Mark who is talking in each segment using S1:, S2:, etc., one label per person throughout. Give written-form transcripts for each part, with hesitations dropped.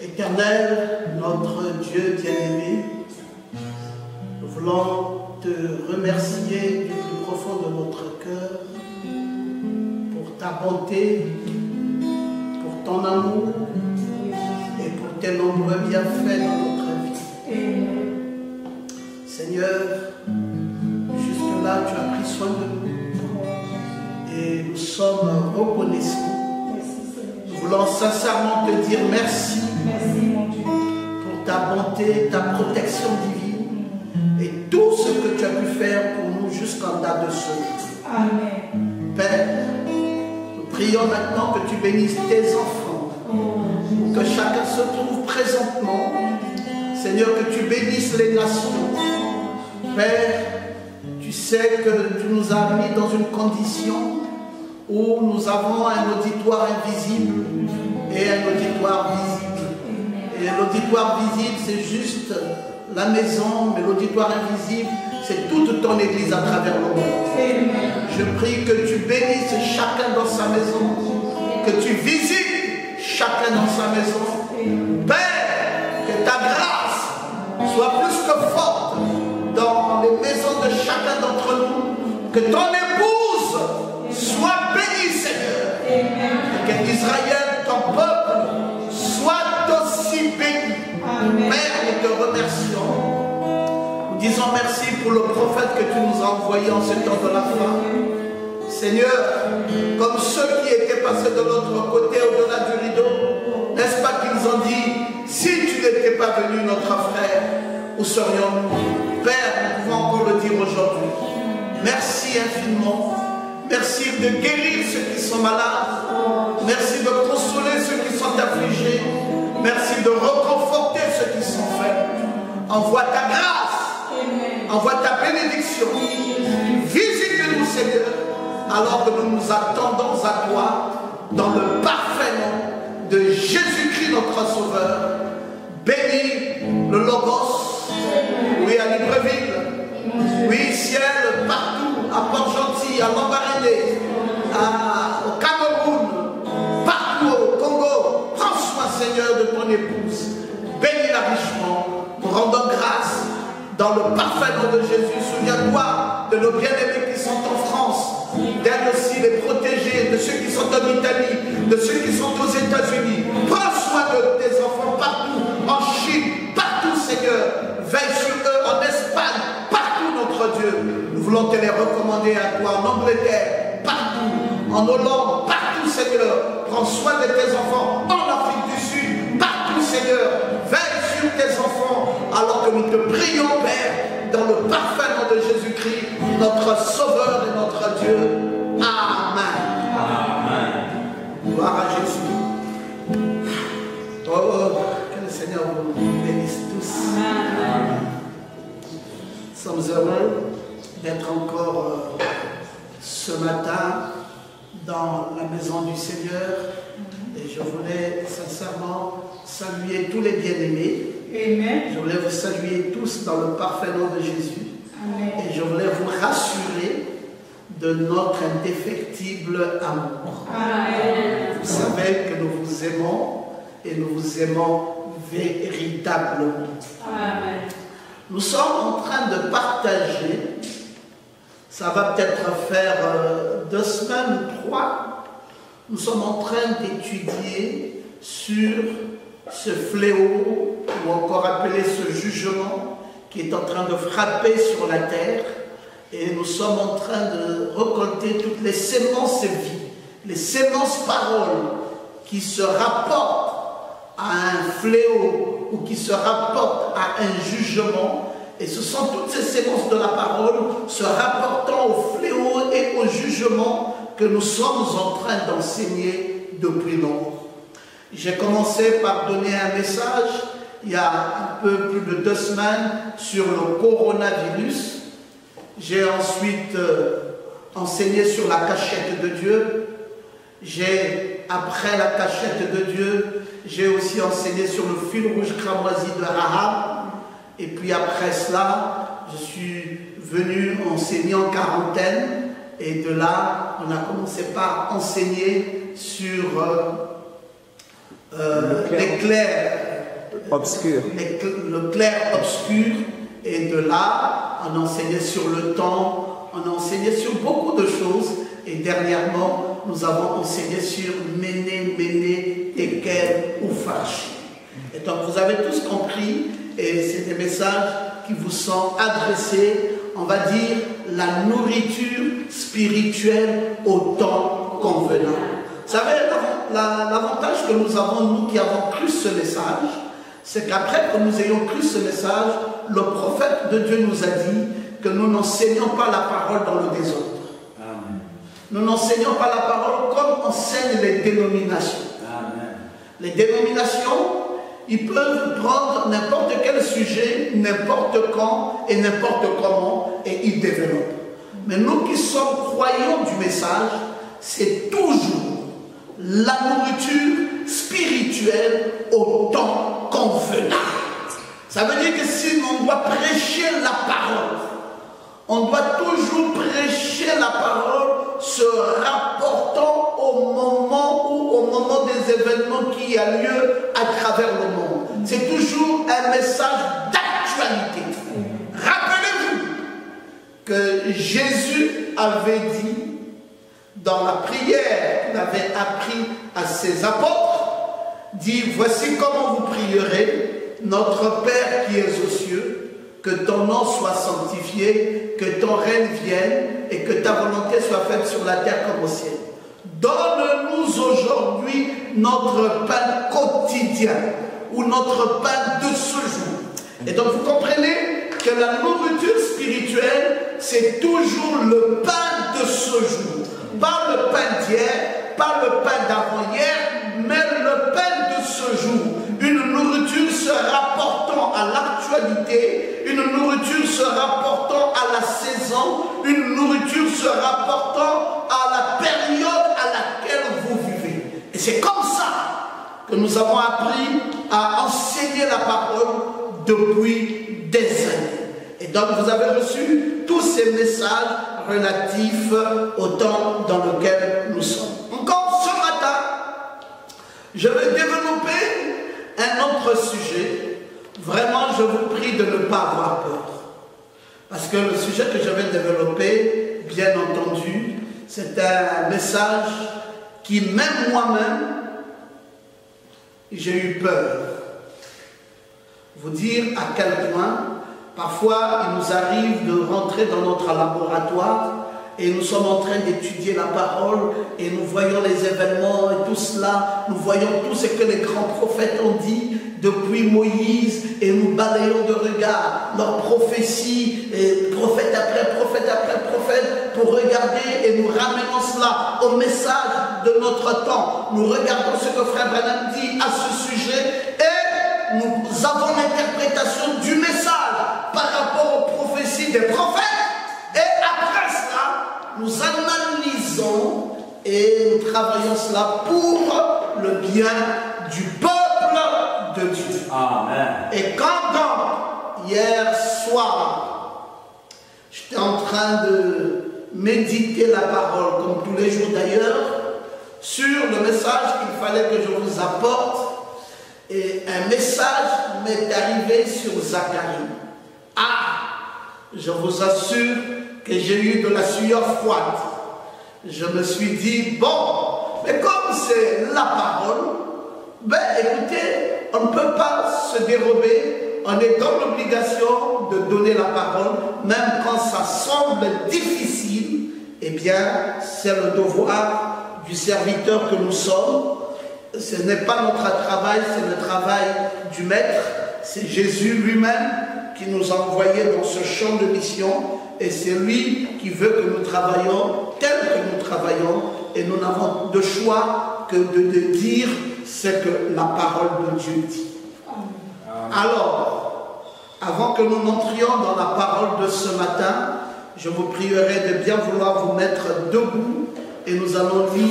S1: Éternel, notre Dieu bien-aimé, nous voulons te remercier du plus profond de notre cœur pour ta bonté, pour ton amour et pour tes nombreux bienfaits dans notre vie. Seigneur, jusque-là, tu as pris soin de nous et nous sommes reconnaissants. Nous voulons sincèrement te dire merci.
S2: Merci, mon Dieu.
S1: Pour ta bonté, ta protection divine et tout ce que tu as pu faire pour nous jusqu'en date de ce jour.
S2: Amen.
S1: Père, nous prions maintenant que tu bénisses tes enfants, que chacun se trouve présentement. Seigneur, que tu bénisses les nations. Père, tu sais que tu nous as mis dans une condition où nous avons un auditoire invisible et un auditoire visible. Et l'auditoire visible, c'est juste la maison, mais l'auditoire invisible, c'est toute ton église à travers le monde. Je prie que tu bénisses chacun dans sa maison, que tu visites chacun dans sa maison. Père, que ta grâce soit plus que forte dans les maisons de chacun d'entre nous, que ton épouse soit bénie, Seigneur, et qu'Israël, ton peuple, soit aussi béni.
S2: Amen.
S1: Père, nous te remercions. Nous disons merci pour le prophète que tu nous as envoyé en ce temps de la fin. Seigneur, comme ceux qui étaient passés de l'autre côté au-delà du rideau, n'est-ce pas qu'ils ont dit, si tu n'étais pas venu, notre frère, où serions-nous? Père, nous pouvons encore le dire aujourd'hui. Merci infiniment. Merci de guérir ceux qui sont malades. Merci de consoler ceux qui sont affligés. Merci de reconforter ceux qui sont faibles. Envoie ta grâce. Envoie ta bénédiction. Visite-nous, Seigneur, alors que nous nous attendons à toi dans le parfait nom de Jésus-Christ, notre Sauveur. Bénis le Logos. Oui, à Libreville. Oui, ciel, partout, à Port-Gentil, à Lambaréné, au Cameroun, partout au Congo. Prends soin, Seigneur, de ton épouse. Bénis-la richement. Nous rendons grâce dans le parfait nom de Jésus. Souviens-toi de nos bien-aimés qui sont en France, d'aide aussi les protégés, de ceux qui sont en Italie, de ceux qui sont aux États-Unis. Prends soin de tes enfants partout, en Chine, partout, Seigneur. Veille sur eux, en Espagne, partout, notre Dieu. Nous voulons te les recommander à toi, en Angleterre, partout, en Hollande, partout, Seigneur. Prends soin de tes enfants, en Afrique du Sud, partout, Seigneur. Veille sur tes enfants, alors que nous te prions, Père, dans le parfait nom de Jésus-Christ, notre Sauveur et notre Dieu. Amen. Amen. Gloire à Jésus. Oh, que le Seigneur vous bénisse tous. Amen. Nous sommes heureux d'être encore ce matin dans la maison du Seigneur. Et je voulais sincèrement saluer tous les bien-aimés.
S2: Amen.
S1: Je voulais vous saluer tous dans le parfait nom de Jésus.
S2: Amen.
S1: Et je voulais vous rassurer de notre indéfectible amour.
S2: Amen.
S1: Vous savez que nous vous aimons et nous vous aimons véritablement.
S2: Amen.
S1: Nous sommes en train de partager, ça va peut-être faire 2 semaines ou 3, nous sommes en train d'étudier sur ce fléau, ou encore appelé ce jugement, qui est en train de frapper sur la terre. Et nous sommes en train de récolter toutes les sémences de vie, les sémences paroles qui se rapportent à un fléau ou qui se rapportent à un jugement. Et ce sont toutes ces sémences de la parole se rapportant au fléau et au jugement que nous sommes en train d'enseigner depuis longtemps. J'ai commencé par donner un message il y a un peu plus de 2 semaines sur le coronavirus. J'ai ensuite enseigné sur la cachette de Dieu. Après la cachette de Dieu, j'ai aussi enseigné sur le fil rouge cramoisi de Rahab. Et puis après cela, je suis venu enseigner en quarantaine. Et de là, on a commencé par enseigner sur l'éclair
S3: obscur.
S1: Le clair-obscur. Et de là, on enseignait sur le temps, on enseignait sur beaucoup de choses. Et dernièrement, nous avons enseigné sur Méné, Tekel, Upharsin. Et donc vous avez tous compris, et c'est des messages qui vous sont adressés, on va dire, la nourriture spirituelle au temps convenant. Vous savez, l'avantage que nous avons, nous qui avons cru ce message, c'est qu'après que nous ayons cru ce message, le prophète de Dieu nous a dit que nous n'enseignons pas la parole dans le désordre. Amen. Nous n'enseignons pas la parole comme enseignent les dénominations. Amen. Les dénominations, ils peuvent prendre n'importe quel sujet, n'importe quand et n'importe comment, et ils développent. Mais nous qui sommes croyants du message, c'est toujours la nourriture spirituelle au temps convenable. Ça veut dire que si on doit prêcher la parole, on doit toujours prêcher la parole se rapportant au moment des événements qui a lieu à travers le monde. C'est toujours un message d'actualité. Rappelez-vous que Jésus avait dit dans la prière qu'il avait appris à ses apôtres, dit, voici comment vous prierez, notre Père qui es aux cieux, que ton nom soit sanctifié, que ton règne vienne et que ta volonté soit faite sur la terre comme au ciel. Donne-nous aujourd'hui notre pain quotidien ou notre pain de ce jour. Et donc vous comprenez que la nourriture spirituelle, c'est toujours le pain de ce jour. Pas le pain d'hier, pas le pain d'avant-hier, mais le pain de ce jour. Une nourriture se rapportant à l'actualité, une nourriture se rapportant à la saison, une nourriture se rapportant à la période à laquelle vous vivez. Et c'est comme ça que nous avons appris à enseigner la parole depuis des années. Et donc vous avez reçu tous ces messages relatifs au temps dans lequel nous sommes. Encore ce matin, je vais développer un autre sujet. Vraiment, je vous prie de ne pas avoir peur. Parce que le sujet que je vais développer, bien entendu, c'est un message qui, même moi-même, j'ai eu peur. Vous dire à quel point, parfois, il nous arrive de rentrer dans notre laboratoire et nous sommes en train d'étudier la parole et nous voyons les événements et tout cela, nous voyons tout ce que les grands prophètes ont dit depuis Moïse et nous balayons de regard leurs prophéties, et prophète après prophète après prophète, pour regarder et nous ramenons cela au message de notre temps. Nous regardons ce que Frère Branham dit à ce sujet et nous avons l'interprétation du message par rapport aux prophéties des prophètes. Et après cela, nous analysons et nous travaillons cela pour le bien du peuple de Dieu. Amen. Et quand donc, hier soir, j'étais en train de méditer la parole, comme tous les jours d'ailleurs, sur le message qu'il fallait que je vous apporte, et un message m'est arrivé sur Zacharie. Je vous assure que j'ai eu de la sueur froide. Je me suis dit, bon, mais comme c'est la parole, ben écoutez, on ne peut pas se dérober, on est dans l'obligation de donner la parole, même quand ça semble difficile, eh bien, c'est le devoir du serviteur que nous sommes. Ce n'est pas notre travail, c'est le travail du Maître, c'est Jésus lui-même qui nous a envoyés dans ce champ de mission et c'est lui qui veut que nous travaillions tel que nous travaillons et nous n'avons de choix que de dire ce que la parole de Dieu dit. Alors, avant que nous n'entrions dans la parole de ce matin, je vous prierai de bien vouloir vous mettre debout et nous allons lire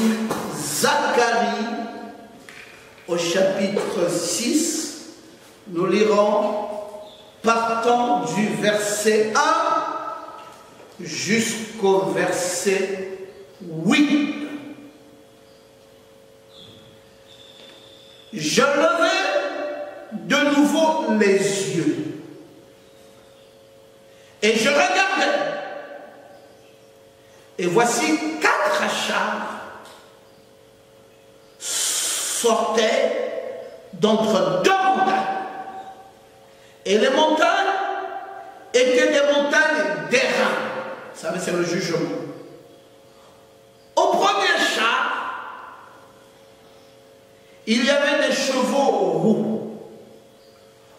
S1: Zacharie au chapitre 6. Nous lirons partant du verset 1 jusqu'au verset 8. Je lerai de nouveau sous les yeux. Et je regardais, et voici 4 chars sortaient d'entre 2 montagnes. Et les montagnes étaient des montagnes d'airain. Vous savez, c'est le jugement. Au premier char, il y avait des chevaux roux.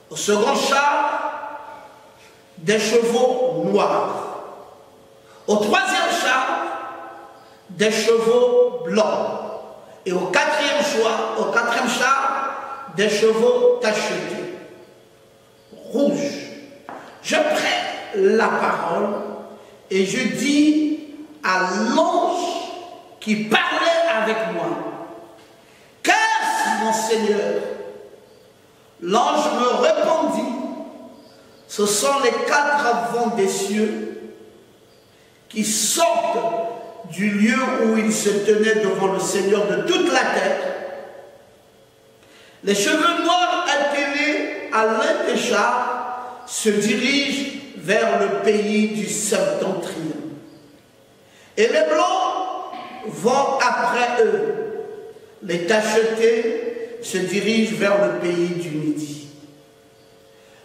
S1: Au second char, des chevaux noirs. Au troisième char, des chevaux blancs. Et au quatrième char, des chevaux tachetés, rouges. Je prends la parole et je dis à l'ange qui parlait avec moi, « Qu'est-ce, mon Seigneur ?» L'ange me répondit, « Ce sont les 4 vents des cieux qui sortent du lieu où il se tenait devant le Seigneur de toute la terre. Les cheveux noirs attelés à l'un des chars se dirigent vers le pays du septentrion. Et les blancs vont après eux. Les tachetés se dirigent vers le pays du midi.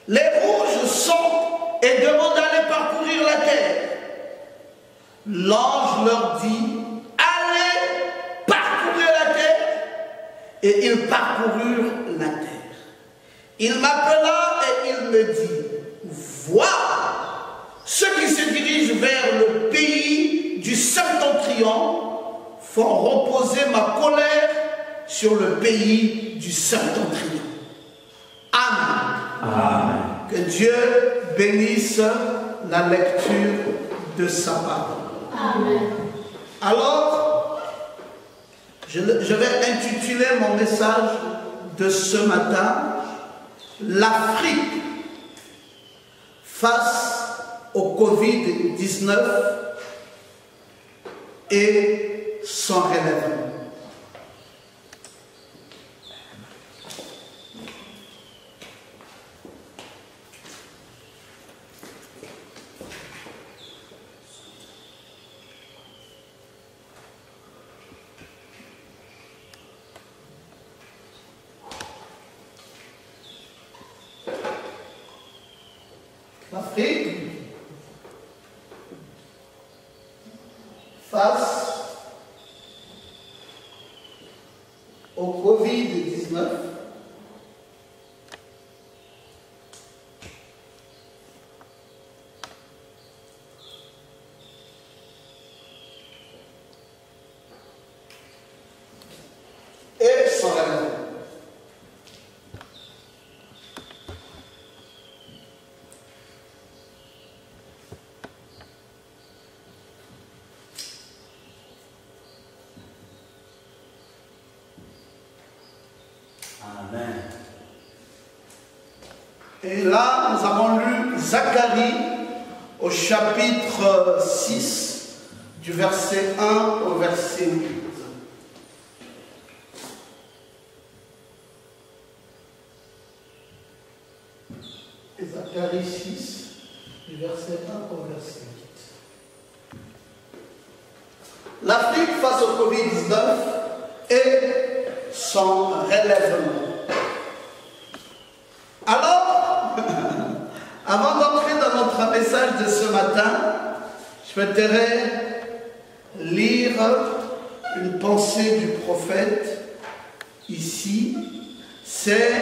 S1: Les rouges sortent et demandent d'aller parcourir la terre. L'ange leur dit, allez parcourir la terre. Et ils parcoururent la terre. Il m'appela et il me dit, vois, ceux qui se dirigent vers le pays du septentrion font reposer ma colère sur le pays du septentrion. Amen. Amen. Que Dieu bénisse la lecture de sa parole. Amen. Alors, je vais intituler mon message de ce matin, l'Afrique face au Covid-19 et son relèvement. L'Afrique face au Covid-19 et son relèvement. Et là, nous avons lu Zacharie au chapitre 6, du verset 1 au verset 8. Et Zacharie 6, du verset 1 au verset 8. L'Afrique face au Covid-19 et son relèvement. Alors, avant d'entrer dans notre message de ce matin, je souhaiterais lire une pensée du prophète ici. C'est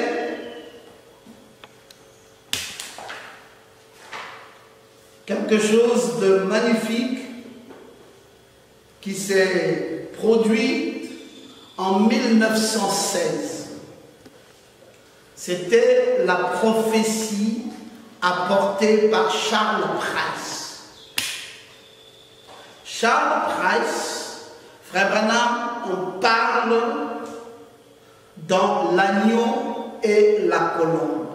S1: quelque chose de magnifique qui s'est produit en 1916. C'était la prophétie apportée par Charles Price. Charles Price, Frère Branham, on parle dans l'agneau et la colombe.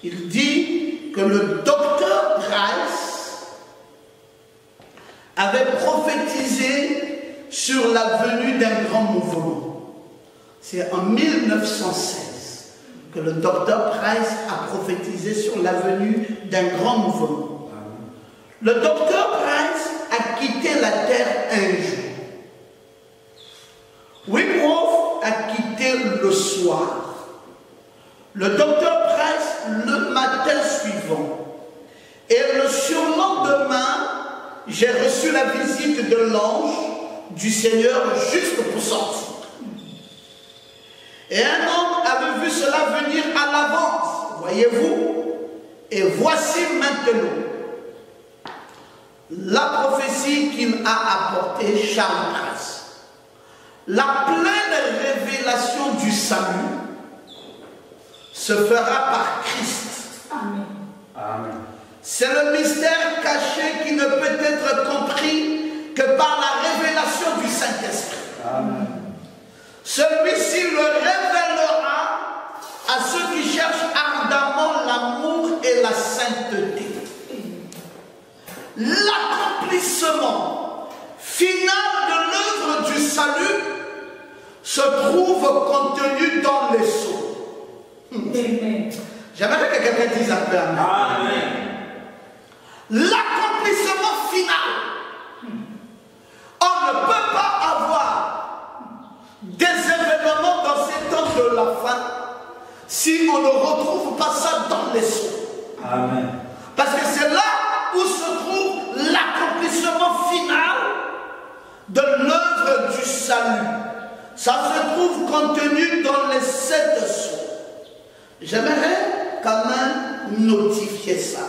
S1: Il dit que le docteur Price avait prophétisé sur la venue d'un grand mouvement. C'est en 1916 que que le docteur Price a prophétisé sur la venue d'un grand mouvement. Le docteur Price a quitté la terre un jour. Wim Hof a quitté le soir. Le docteur Price le matin suivant. Et le surlendemain, j'ai reçu la visite de l'ange du Seigneur juste pour sortir. Et un homme avait vu cela venir à l'avance, voyez-vous. Et voici maintenant la prophétie qu'il a apportée Charles Price. La pleine révélation du salut se fera par Christ.
S2: Amen.
S3: Amen.
S1: C'est le mystère caché qui ne peut être compris que par la révélation du Saint-Esprit.
S3: Amen.
S1: Celui-ci le révélera à ceux qui cherchent ardemment l'amour et la sainteté. L'accomplissement final de l'œuvre du salut se trouve contenu dans les sceaux.
S2: Amen.
S1: J'aimerais que quelqu'un dise un peu amen.
S3: Amen.
S1: L'accomplissement final. On ne peut pas avoir des événements dans ces temps de la fin si on ne retrouve pas ça dans les sceaux.
S3: Amen.
S1: Parce que c'est là où se trouve l'accomplissement final de l'œuvre du salut. Ça se trouve contenu dans les 7 sceaux. J'aimerais quand même notifier ça.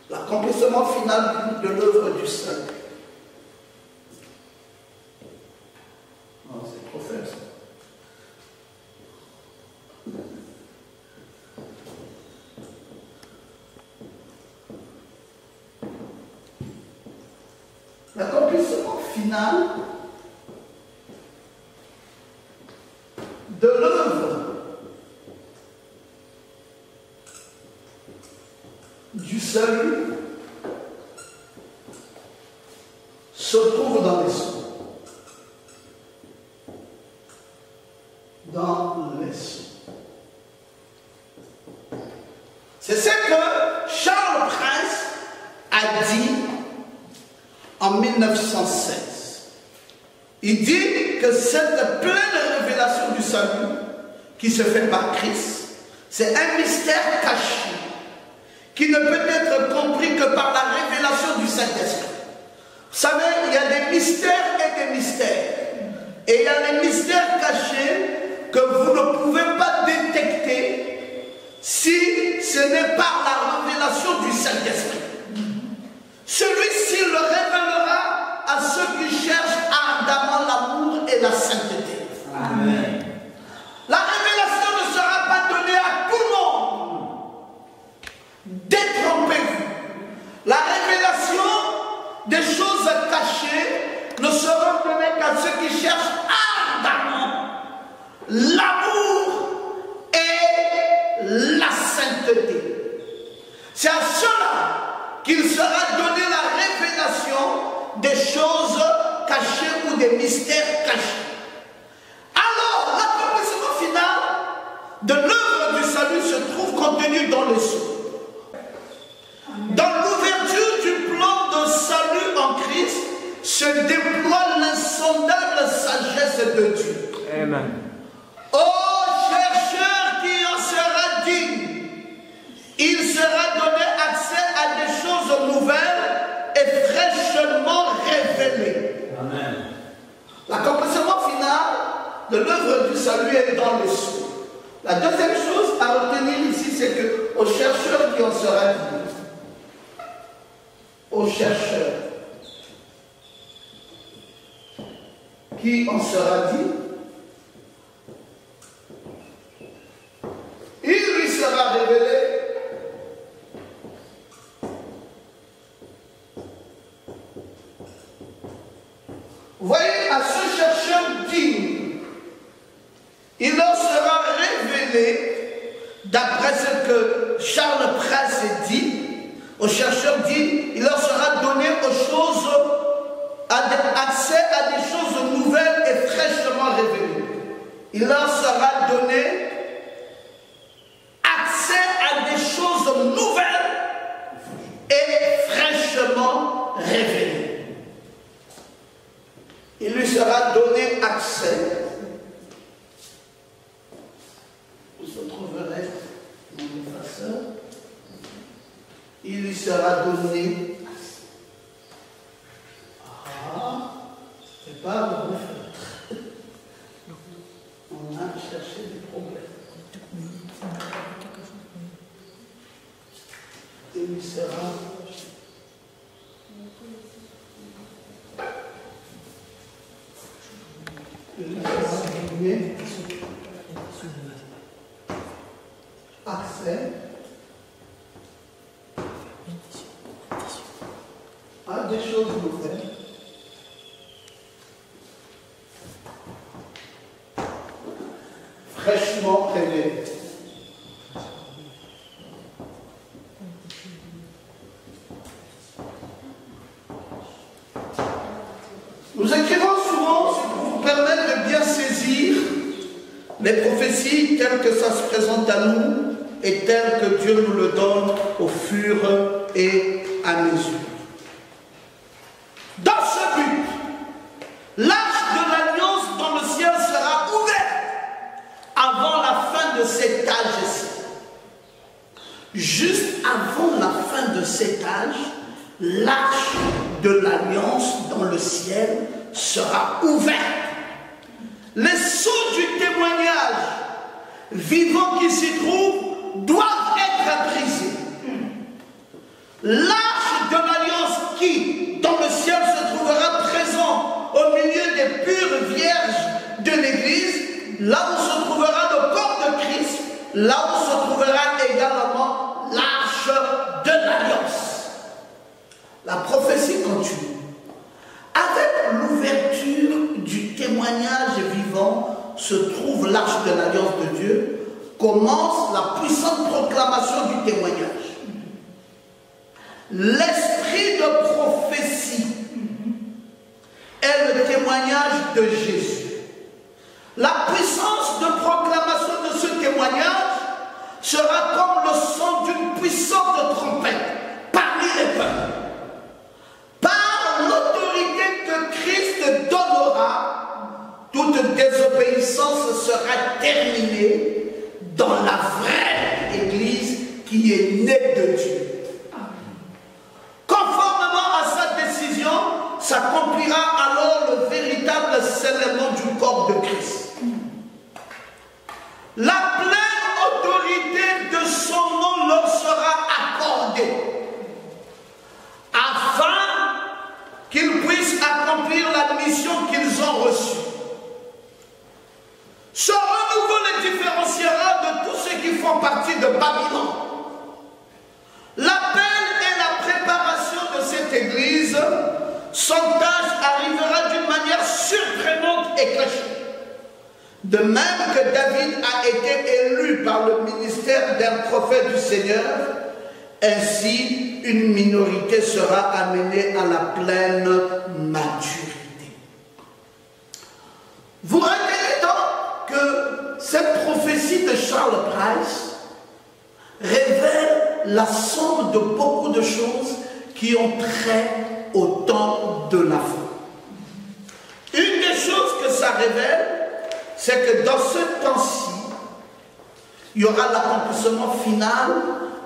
S1: L'accomplissement final de l'œuvre du salut. Non, c'est trop faible ça. L'accomplissement final de l'œuvre du salut se trouve dans les sceaux. Dans les sceaux. C'est ce que Charles Price a dit en 1916. Il dit que cette pleine révélation du salut qui se fait par Christ, c'est un mystère caché qui ne peut être compris que par la révélation du Saint-Esprit. Vous savez, il y a des mystères et des mystères. Et il y a les mystères cachés que vous ne pouvez pas détecter si ce n'est par la révélation du Saint-Esprit. Celui-ci le révélera à ceux qui cherchent ardemment l'amour et la sainteté.
S3: Amen.
S1: La révélation ne sera pas donnée à tout le monde. Détrompez-vous. La révélation des choses cachées ne sera donnée qu'à ceux qui cherchent ardemment l'amour et la sainteté. C'est à cela qu'il sera donné la révélation des choses cachées ou des mystères cachés. Alors, l'accomplissement final de l'œuvre du salut se trouve contenu dans les sceaux. Dans l'ouverture du plan de salut en Christ se déploie l'insondable sagesse de Dieu.
S3: Amen.
S1: Ô chercheur qui en sera digne, il sera donné accès à des choses nouvelles et fraîchement révélées.
S3: Amen.
S1: L'accomplissement final de l'œuvre du salut est dans les sceaux. La deuxième chose à retenir ici, c'est que aux chercheurs qui en sera digne, aux chercheurs qui en sera digne, il lui sera révélé vous voyez, à ce chercheur digne, il leur sera révélé, d'après ce que Charles Price dit, aux chercheurs dignes, il leur sera donné aux choses, accès à des choses nouvelles et fraîchement révélées. il leur sera donné accès à des choses nouvelles et fraîchement révélées. Il lui sera donné accès. Vous se trouverez mon effaceur. Il lui sera donné. Ah, c'est pas le bon fait. On a cherché des problèmes. Il lui sera. Il lui sera donné accès à des choses nouvelles. Fraîchement révélées. Nous écrivons souvent, c'est pour vous permettre de bien saisir les prophéties telles que ça se présente à nous et telles que Dieu nous le donne au fur et à mesure. Dans ce but, l'arche de l'alliance dans le ciel sera ouverte avant la fin de cet âge-ci. Juste avant la fin de cet âge, l'arche de l'alliance dans le ciel sera ouverte. Les sceaux du témoignage vivant qui s'y trouvent doivent être brisés. L'arche de l'alliance qui, dans le ciel, se trouvera présent au milieu des pures vierges de l'Église, là où se trouvera le corps de Christ, là où se trouvera également l'arche de l'alliance. La prophétie continue. Avec l'ouverture du témoignage vivant se trouve l'arche de l'alliance de Dieu, commence la puissante proclamation du témoignage. L'esprit de prophétie est le témoignage de Jésus. La puissance de proclamation de ce témoignage sera comme le son d'une puissante trompette parmi les peuples. Par l'autorité que Christ donnera, toute désobéissance sera terminée dans la vraie Église qui est née de Dieu. Conformément à sa décision, s'accomplira alors le véritable scellement du corps de Christ. La pleine autorité de son nom leur sera accordée afin qu'ils puissent accomplir la mission qu'ils ont reçue. Ce renouveau les différenciera de tous ceux qui font partie de Babylone. L'appel et la préparation de cette église, son tâche arrivera d'une manière surprenante et cachée. De même que David a été élu par le ministère d'un prophète du Seigneur, ainsi une minorité sera amenée à la pleine maturité. Vous retenez donc que cette prophétie de Charles Price révèle la somme de beaucoup de choses qui ont trait au temps de la foi. Une des choses que ça révèle, c'est que dans ce temps-ci, il y aura l'accomplissement final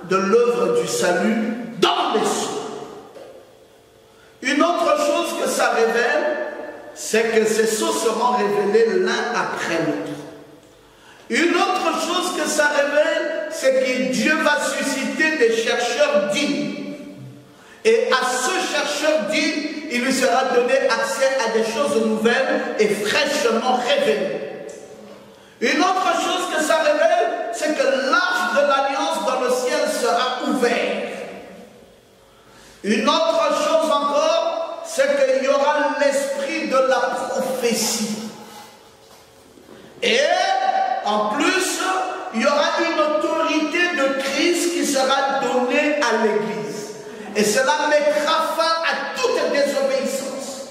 S1: de l'œuvre du salut dans les cieux. Une autre chose que ça révèle, c'est que ces sceaux seront révélés l'un après l'autre. Une autre chose que ça révèle, c'est que Dieu va susciter des chercheurs dignes. Et à ce chercheur digne, il lui sera donné accès à des choses nouvelles et fraîchement révélées. Une autre chose que ça révèle, c'est que l'arche de l'alliance dans le ciel sera ouverte. Une autre chose encore, c'est qu'il y aura l'esprit de la prophétie. Et en plus, il y aura une autorité de Christ qui sera donnée à l'Église. Et cela mettra fin à toute désobéissance,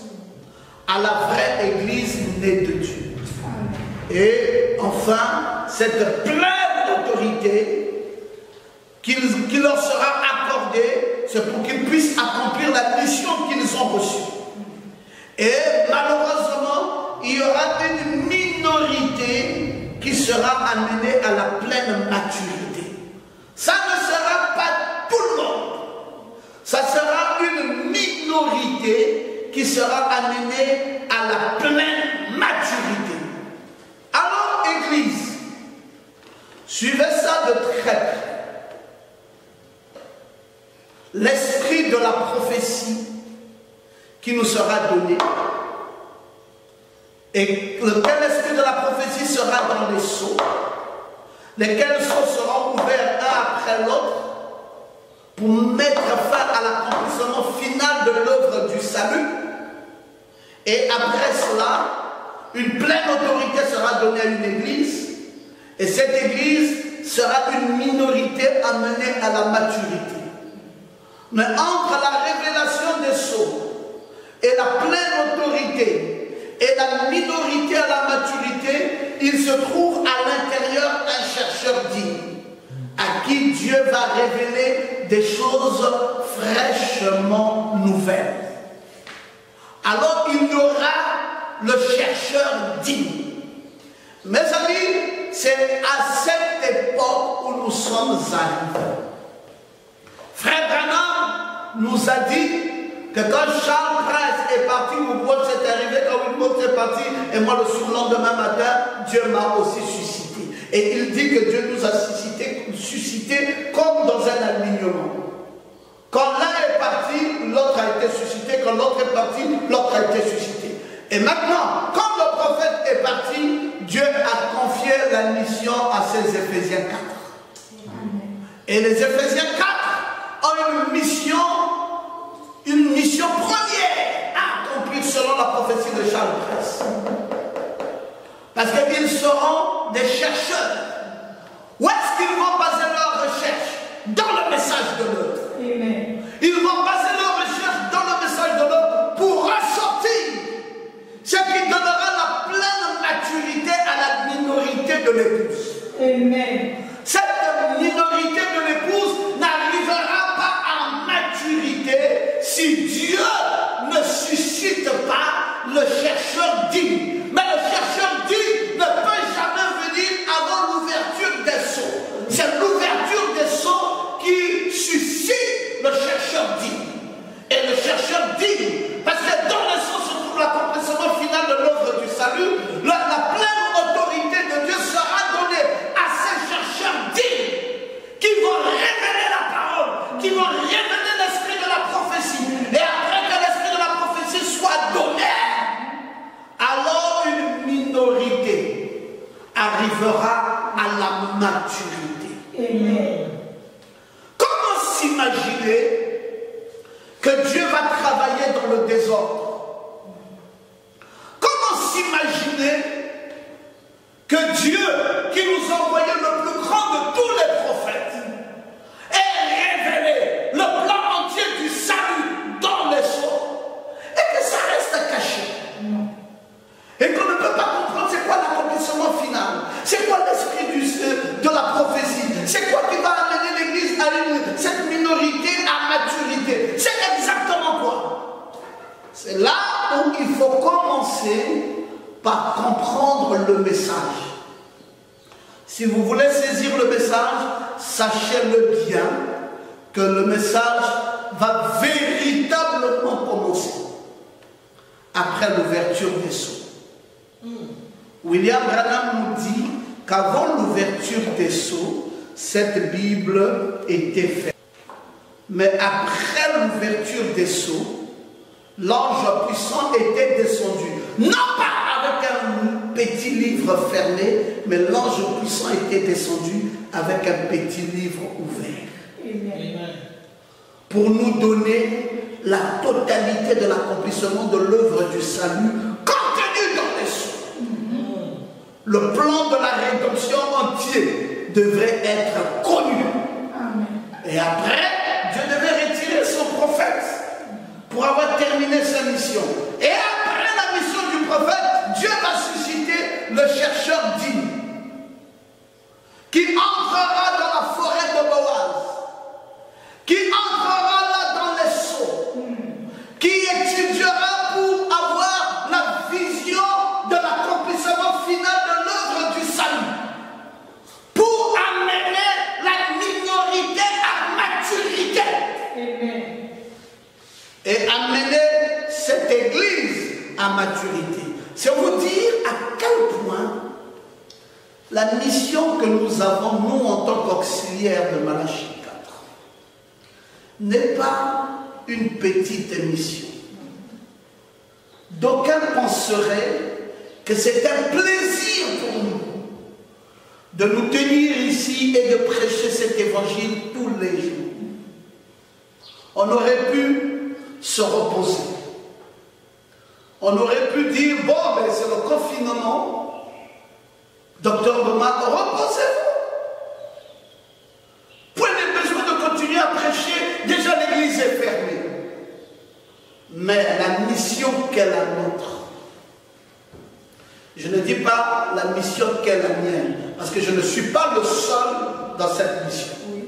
S1: à la vraie Église née de Dieu. Et enfin, cette pleine autorité qui leur sera accordée, c'est pour qu'ils puissent accomplir la mission qu'ils ont reçue. Et malheureusement, il y aura une minorité qui sera amenée à la pleine maturité. Ça ne sera pas tout le monde. Ça sera une minorité qui sera amenée à la pleine maturité. Alors, Église, suivez ça de très près. L'esprit de la prophétie qui nous sera donné, et lequel esprit de la prophétie sera dans les sceaux, lesquels sceaux seront ouverts un après l'autre pour mettre fin à l'accomplissement final de l'œuvre du salut. Et après cela, une pleine autorité sera donnée à une église, et cette église sera une minorité amenée à la maturité. Mais entre la révélation des sceaux et la pleine autorité et la minorité à la maturité, il se trouve à l'intérieur un chercheur digne, à qui Dieu va révéler des choses fraîchement nouvelles. Alors il y aura le chercheur digne. Mes amis, c'est à cette époque où nous sommes arrivés. Frère Branham nous a dit que quand Charles Prince est parti, Woodward s'est arrivé, quand Woodward est parti, et moi le surlendemain matin, Dieu m'a aussi suscité. Et il dit que Dieu nous a suscité comme dans un alignement. Quand l'un est parti, l'autre a été suscité. Quand l'autre est parti, l'autre a été suscité. Et maintenant, quand le prophète est parti, Dieu a confié la mission à ses Éphésiens 4. Et les Éphésiens 4 ont une mission première à accomplir selon la prophétie de Charles Prince. Parce qu'ils seront des chercheurs. Où est-ce qu'ils vont baser leur recherche? Dans le message de l'autre. Ils vont baser leur recherche dans le message de l'autre pour ressortir ce qui donnera la pleine maturité à la minorité de l'épouse.
S2: Amen.
S1: Cette minorité de l'épouse n'arrivera pas à maturité si Dieu ne suscite pas le chercheur digne. Mais le chercheur digne ne peut jamais venir avant l'ouverture des sceaux. C'est l'ouverture des sceaux qui suscite le chercheur digne. Et le chercheur digne, parce que dans les sceaux se trouve l'accomplissement final de l'œuvre du salut, la pleine autorité de Dieu sera donnée à ces chercheurs dignes qui vont révéler la parole, qui vont révéler l'esprit de la prophétie. Et après que l'esprit de la prophétie soit donné, alors une minorité arrivera à la maturité.
S2: Amen.
S1: Comment s'imaginer que Dieu va travailler dans le désordre? Comment s'imaginer que Dieu, qui nous a envoyé le plus grand de tous les prophètes, ait révélé le plan entier du salut dans les sceaux et que ça reste caché? Et qu'on ne peut pas comprendre c'est quoi l'accomplissement final, c'est quoi l'esprit de la prophétie, c'est quoi qui va amener l'église à cette minorité à maturité. C'est exactement quoi? C'est là où il faut commencer par comprendre le message. Si vous voulez saisir le message, sachez-le bien que le message va véritablement commencer après l'ouverture des sceaux. William Branham nous dit qu'avant l'ouverture des sceaux, cette Bible était faite. Mais après l'ouverture des sceaux, l'ange puissant était descendu. Non pas avec un petit livre fermé, mais l'ange puissant était descendu avec un petit livre ouvert.
S2: Amen.
S1: Pour nous donner la totalité de l'accomplissement de l'œuvre du salut contenue dans les sceaux. Le plan de la rédemption entier devrait être connu.
S2: Amen.
S1: Et après, Dieu devait retirer son prophète pour avoir terminé sa mission. Et après la mission du prophète, Dieu va susciter le chercheur chercheur digne, qui entrera dans la forêt de Boaz, qui entrera là dans les seaux, qui étudiera pour avoir la vision de l'accomplissement final de l'œuvre du salut, pour amener la minorité à maturité.
S2: Amen.
S1: Et amener cette église à maturité. C'est vous dire à quel point la mission que nous avons, nous, en tant qu'auxiliaires de Malachie 4, n'est pas une petite mission. D'aucuns penseraient que c'est un plaisir pour nous de nous tenir ici et de prêcher cet évangile tous les jours. On aurait pu se reposer. On aurait pu dire, bon, ben, c'est le confinement. Docteur Boma, reposez-vous. Prenez besoin de continuer à prêcher. Déjà, l'église est fermée. Mais la mission qu'elle a nôtre, je ne dis pas la mission qu'elle a mienne, parce que je ne suis pas le seul dans cette mission.
S2: Oui.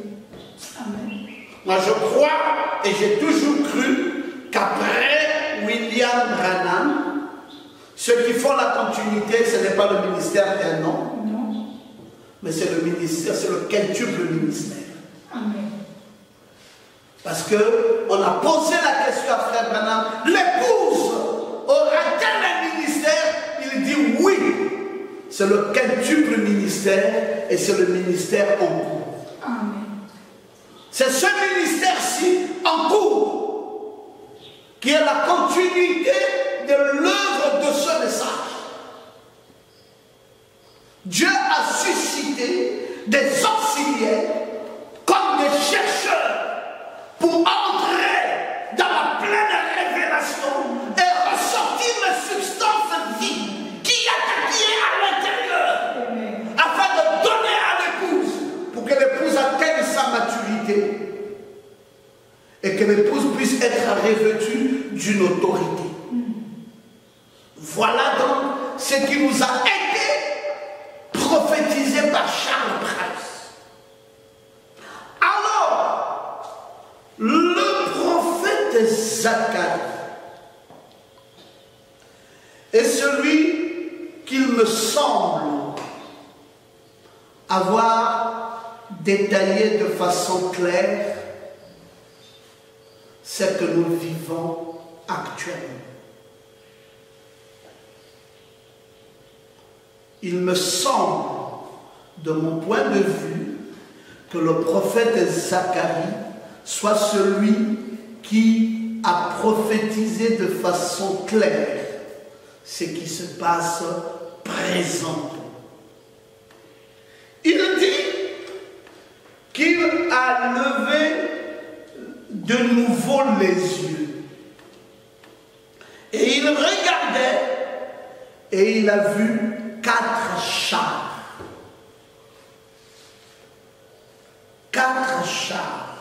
S2: Amen.
S1: Moi, je crois et j'ai toujours cru qu'après William Branham, ceux qui font la continuité, ce n'est pas le ministère d'un homme,
S2: Non.
S1: mais c'est le ministère, c'est le quintuple ministère.
S2: Amen.
S1: Parce qu'on a posé la question à Frère Branham, l'épouse aura-t-elle un ministère? Il dit oui. C'est le quintuple ministère et c'est le ministère en cours.
S2: Amen.
S1: C'est ce ministère-ci en cours qui est la continuité de l'œuvre de ce message. Dieu a suscité des auxiliaires comme des chercheurs pour entrer dans la pleine révélation et ressortir les substances vives qui est à l'intérieur,
S2: Amen.
S1: afin de donner à l'épouse, pour que l'épouse atteigne sa maturité et que l'épouse puisse être revêtue d'une autorité. Voilà donc ce qui nous a été prophétisé par Charles Price. Alors, le prophète Zacharie est celui qu'il me semble avoir détaillé de façon claire ce que nous vivons actuellement. Il me semble, de mon point de vue, que le prophète Zacharie soit celui qui a prophétisé de façon claire ce qui se passe présentement. Il dit qu'il a levé de nouveau les yeux. Et il regardait et il a vu 4 chars. 4 chars.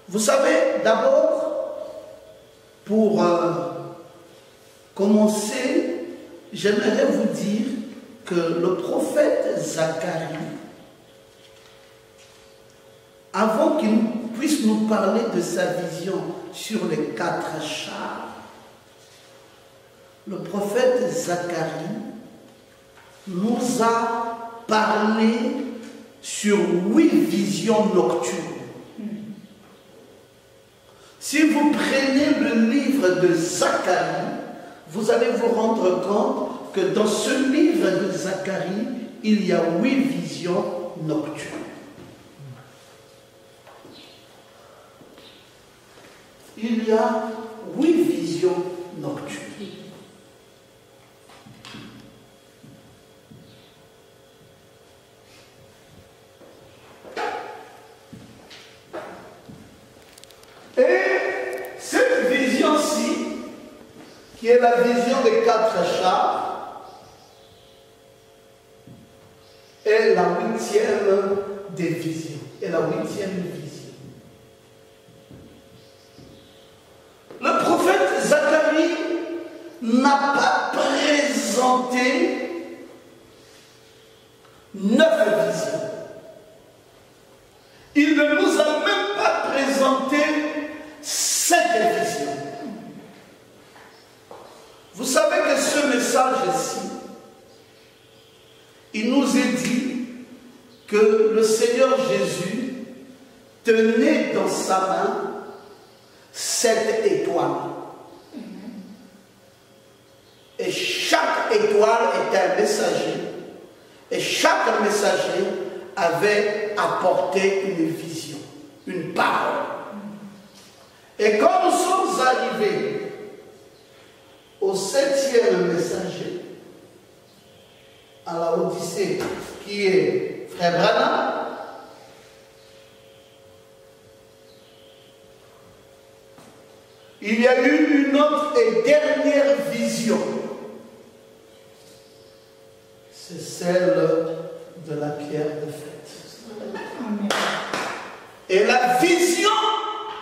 S1: Vous savez, d'abord, pour commencer, j'aimerais vous dire que le prophète Zacharie, avant qu'il puisse nous parler de sa vision sur les 4 chars, le prophète Zacharie nous a parlé sur 8 visions nocturnes. Si vous prenez le livre de Zacharie, vous allez vous rendre compte que dans ce livre de Zacharie, il y a 8 visions nocturnes. Il y a 8 visions nocturnes. Et cette vision-ci, qui est la vision des 4 chars, est la 8e des visions. Et la 8e vision. Le prophète Zacharie n'a pas présenté il nous est dit que le Seigneur Jésus tenait dans sa main 7 étoiles. Et chaque étoile était un messager. Et chaque messager avait apporté une vision, une parole. Et quand nous sommes arrivés au 7e messager, à la Odyssée, qui est Frère Branham, il y a eu une autre et dernière vision. C'est celle de la pierre de fête.
S2: Amen.
S1: Et la vision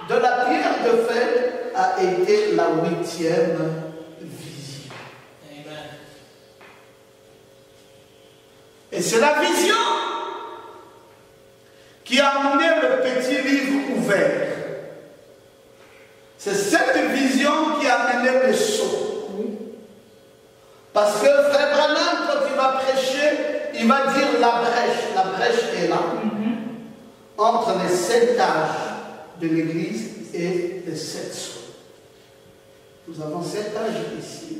S1: de la pierre de fête a été la 8e vision.
S3: Amen.
S1: Et c'est la vision qui a amené le petit livre ouvert. C'est cette vision qui a amené le sceau. Parce que Frère Branham, quand il va prêcher, il va dire la brèche. La brèche est là. Entre les 7 âges de l'Église et les 7 sceaux. Nous avons 7 âges ici.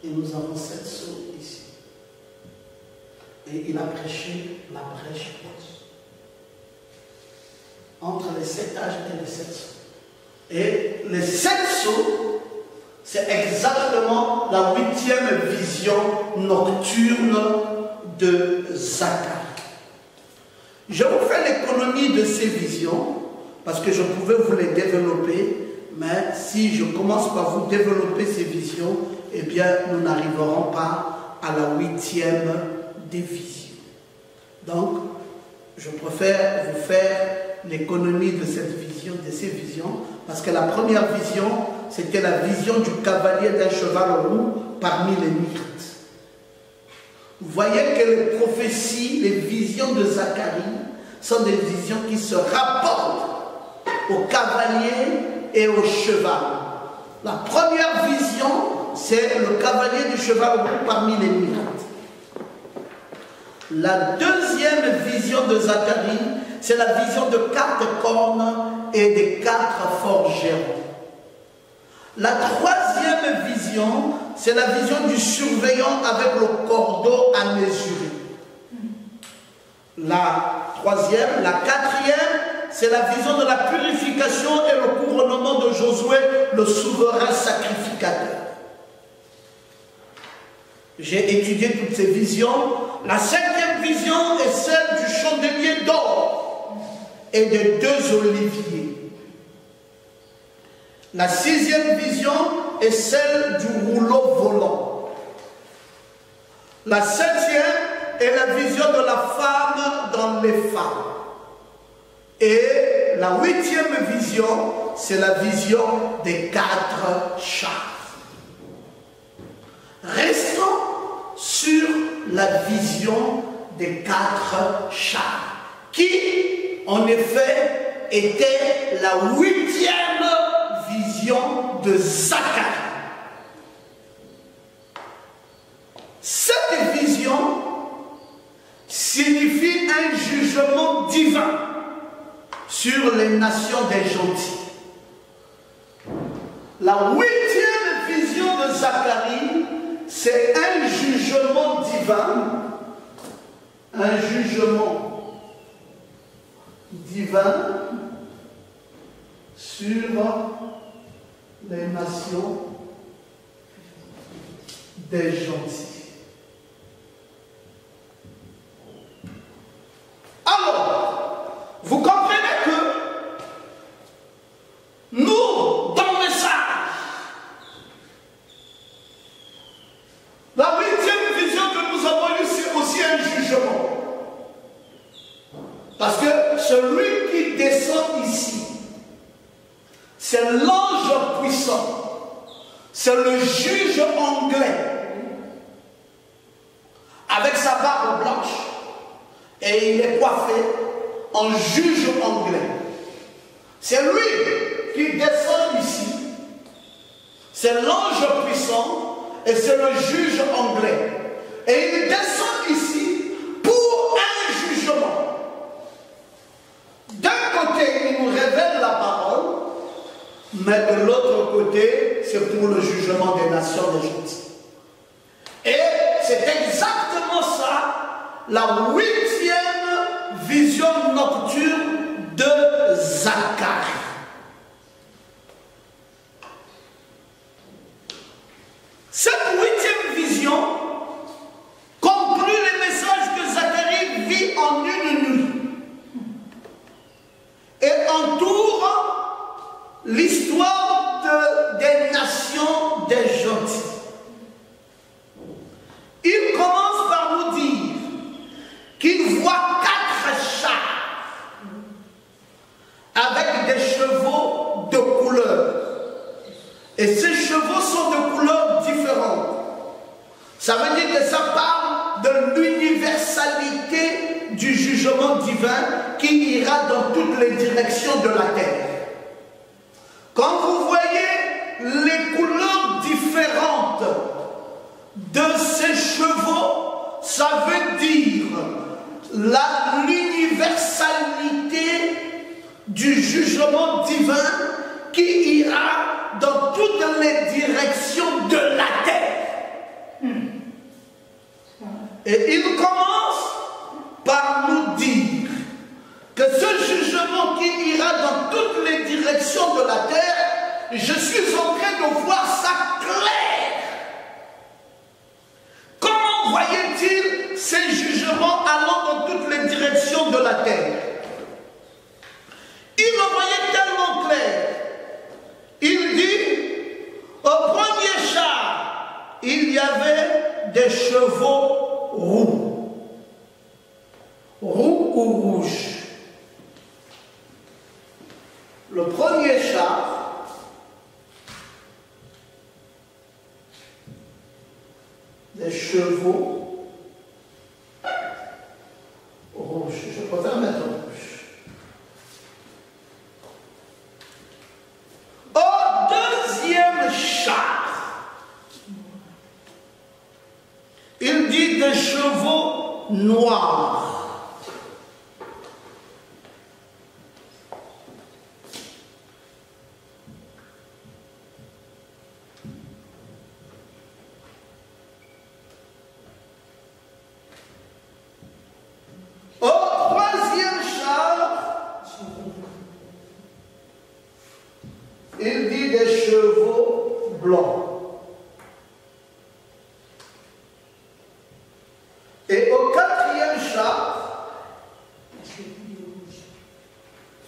S1: Et nous avons 7 sceaux ici. Et il a prêché la brèche entre les 7 âges et les 7 sceaux. Et les 7 sceaux, c'est exactement la 8e vision nocturne de Zacharie. Je vous fais l'économie de ces visions, parce que je pouvais vous les développer, mais si je commence par vous développer ces visions, eh bien, nous n'arriverons pas à la 8e des visions. Donc, je préfère vous faire l'économie de cette vision, de ces visions, parce que la première vision, c'était la vision du cavalier d'un cheval roux parmi les myrtes. Vous voyez que les prophéties, les visions de Zacharie sont des visions qui se rapportent au cavalier et au cheval. La première vision, c'est le cavalier du cheval roux parmi les myrtes. La deuxième vision de Zacharie, c'est la vision de 4 cornes et des 4 forgerons. La troisième vision, c'est la vision du surveillant avec le cordeau à mesurer. La troisième, la quatrième, c'est la vision de la purification et le couronnement de Josué, le souverain sacrificateur. J'ai étudié toutes ces visions. La 5e vision est celle du chandelier d'or et de 2 oliviers. La 6e vision est celle du rouleau volant. La 7e est la vision de la femme dans les femmes. Et la 8e vision, c'est la vision des 4 chars. Restons sur la vision des 4 chars, qui, en effet, était la 8e vision de Zacharie. Cette vision signifie un jugement divin sur les nations des gentils. La 8e vision de Zacharie, c'est un jugement divin, sur les nations des gentils. Alors, vous comprenez que nous, dans le message, la 8e vision que nous avons eue, c'est aussi un jugement. Parce que celui qui descend ici, c'est l'ange puissant, c'est le juge anglais, avec sa barbe blanche, et il est coiffé en juge anglais. C'est lui qui descend ici, c'est l'ange puissant, et c'est le juge anglais. Et il descend ici nation des gentils. Et c'est exactement ça, la 8e vision nocturne de Zacharie. Cette 8e vision conclut les messages que Zacharie vit en une nuit et entoure l'histoire des nations des gentils. Il commence par nous dire qu'il voit 4 chars avec des chevaux de couleur. Et ces chevaux sont de couleurs différentes. Ça veut dire que ça parle de l'universalité du jugement divin qui ira dans toutes les directions de la terre. Quand vous voyez les couleurs différentes de ces chevaux, ça veut dire l'universalité du jugement divin qui ira dans toutes les directions de la terre. Et il commence par nous dire que ce jugement qui ira dans toutes les directions de la terre, je suis en train de voir ça clair. Comment voyait-il ces jugements allant dans toutes les directions de la terre? Il le voyait tellement clair. Il dit, au premier char, il y avait des chevaux roux. Roux ou rouges. Le premier char, des chevaux rouges. Je préfère mettre rouge. Au deuxième char, il dit des chevaux noirs. Il dit des chevaux blancs. Et au quatrième char,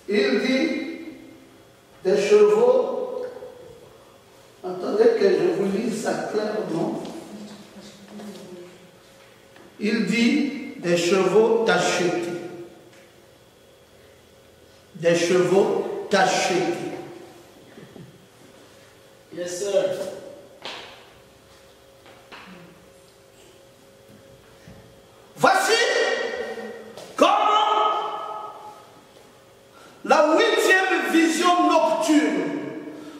S1: il dit des chevaux. Attendez que je vous lise ça clairement. Il dit des chevaux tachetés. Des chevaux tachetés.
S3: Yes, sir.
S1: Voici comment la 8e vision nocturne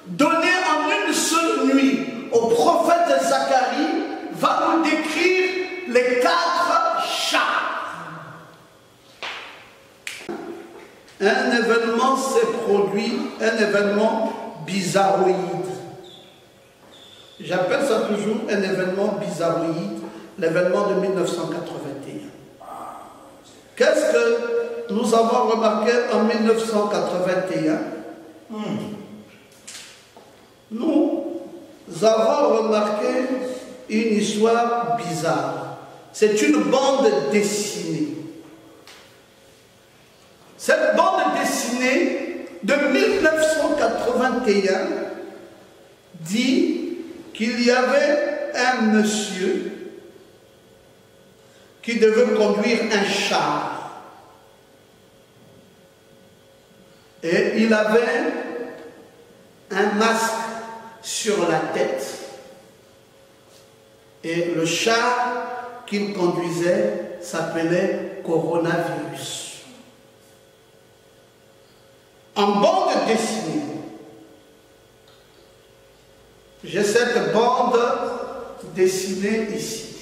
S1: donnée en une seule nuit au prophète Zacharie va nous décrire les 4 chars. Un événement s'est produit, un événement bizarroïde. J'appelle ça toujours un événement bizarroïde, l'événement de 1981. Qu'est-ce que nous avons remarqué en 1981? Nous avons remarqué une histoire bizarre. C'est une bande dessinée. Cette bande dessinée de 1981 dit qu'il y avait un monsieur qui devait conduire un char. Et il avait un masque sur la tête. Et le char qu'il conduisait s'appelait Coronavirus. En bande dessinée. J'ai cette bande dessinée ici.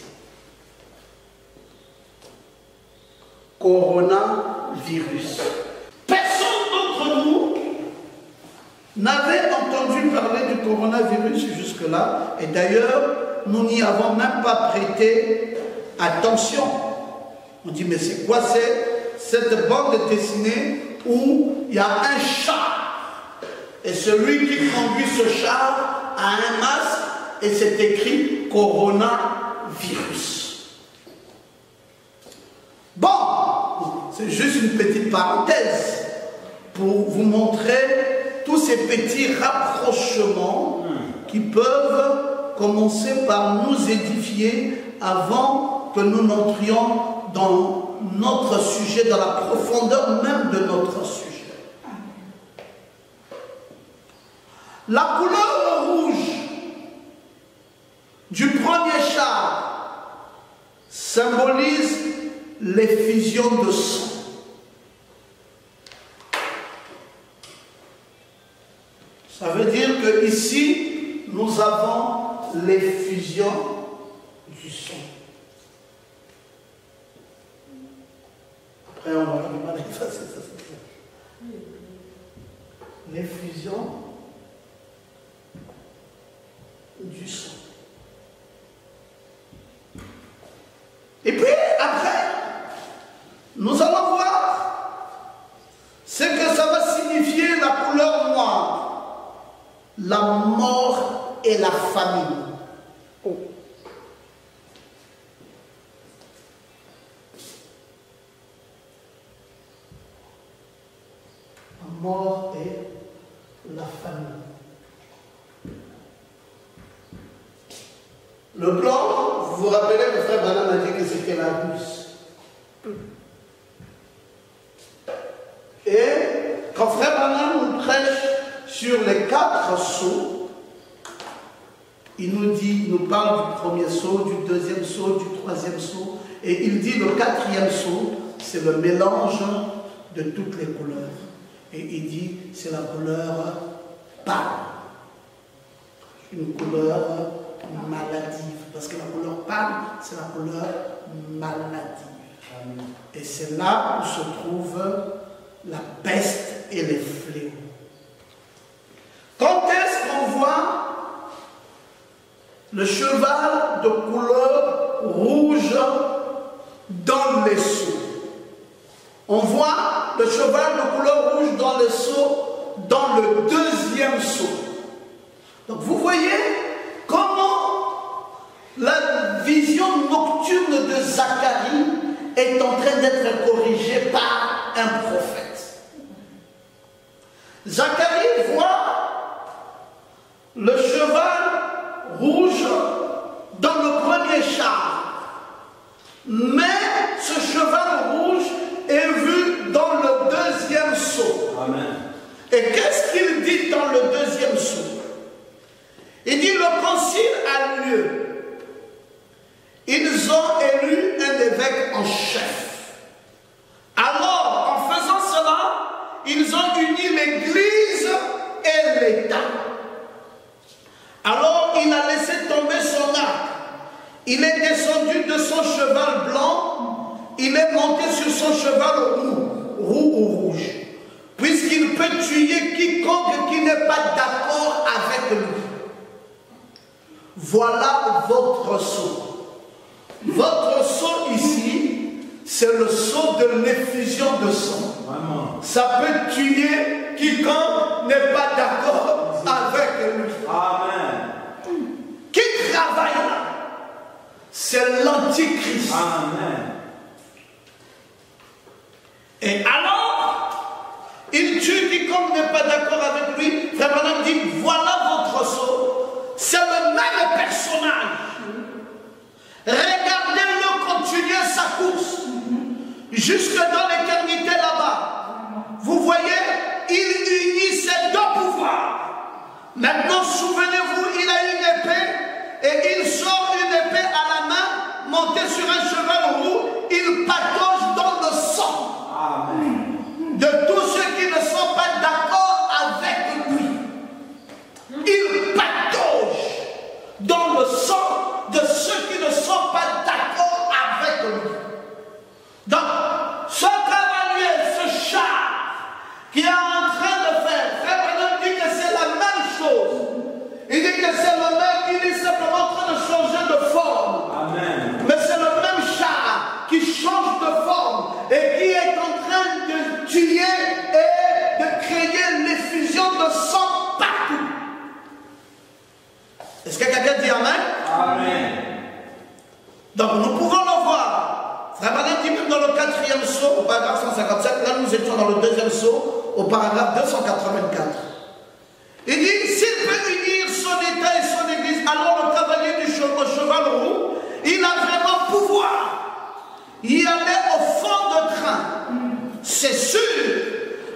S1: Coronavirus. Personne d'entre nous n'avait entendu parler du coronavirus jusque-là, et d'ailleurs, nous n'y avons même pas prêté attention. On dit, mais c'est quoi cette bande dessinée où il y a un char, et celui qui conduit ce char a un masque, et c'est écrit coronavirus. Bon, c'est juste une petite parenthèse pour vous montrer tous ces petits rapprochements qui peuvent commencer par nous édifier avant que nous n'entrions dans notre sujet, dans la profondeur même de notre sujet. La couleur rouge du premier char symbolise l'effusion de sang. Ça veut dire que ici, nous avons l'effusion du sang. Après, on aura du mal à effacer ça. L'effusion du sang. Et puis, après, nous allons voir ce que ça va signifier la couleur noire. La mort et la famine. La mort et la famine. Le blanc, vous vous rappelez, le frère Branham a dit que c'était la russe. Et quand frère Branham nous prêche sur les 4 sceaux, il nous parle du premier sceau, du deuxième sceau, du troisième sceau, et il dit le 4e sceau, c'est le mélange de toutes les couleurs. Et il dit, c'est la couleur pâle, une couleur maladive, parce que la couleur pâle, c'est la couleur maladive. Et c'est là où se trouve la peste et les fléaux. Quand est-ce qu'on voit le cheval de couleur rouge dans les seaux? On voit le cheval de couleur rouge dans les seaux, dans le 2e seau. Donc vous voyez comment la vision nocturne de Zacharie est en train d'être corrigée par un prophète. Zacharie voit le cheval rouge dans le premier char. Mais ce cheval rouge est vu dans le 2e seau.
S3: Amen.
S1: Et qu'est-ce qu'il dit dans le 2e seau? Il dit, le concile a lieu. Ils ont élu un évêque en chef. Alors, en faisant cela, ils ont uni l'Église et l'État. Alors il a laissé tomber son arc. Il est descendu de son cheval blanc. Il est monté sur son cheval roux ou rouge. Puisqu'il peut tuer quiconque qui n'est pas d'accord avec lui. Voilà votre sceau. Votre sceau ici, c'est le sceau de l'effusion de sang.
S3: Vraiment.
S1: Ça peut tuer quiconque n'est pas d'accord avec lui.
S3: Amen.
S1: Qui travaille là? C'est l'antichrist.
S3: Amen.
S1: Et alors, il tue quiconque n'est pas d'accord avec lui. Frère Branham dit, voilà votre sceau. C'est le même personnage. Regardez-le continuer sa course. Jusque dans l'éternité là-bas. Vous voyez, il unit ces 2 pouvoirs. Maintenant, souvenez-vous, il a une épée et il sort une épée à la main, monté sur un cheval roux, il patauge dans le sang.
S3: Amen.
S1: De tous ceux qui ne sont pas d'accord avec lui. Il patauge dans le sang de ceux qui ne sont pas d'accord avec lui. Donc, ce cavalier, ce char, qui est en train de faire, Frère Branham dit que c'est la sang partout. Est-ce que quelqu'un dit Amen?
S3: Amen.
S1: Donc nous pouvons le voir. Frère Branham dit même dans le 4e sceau, au paragraphe 157, là nous étions dans le 2e sceau, au paragraphe 284. Il dit, s'il peut unir son État et son Église, alors le cavalier du cheval roux, il a vraiment pouvoir y aller au fond de train. C'est sûr.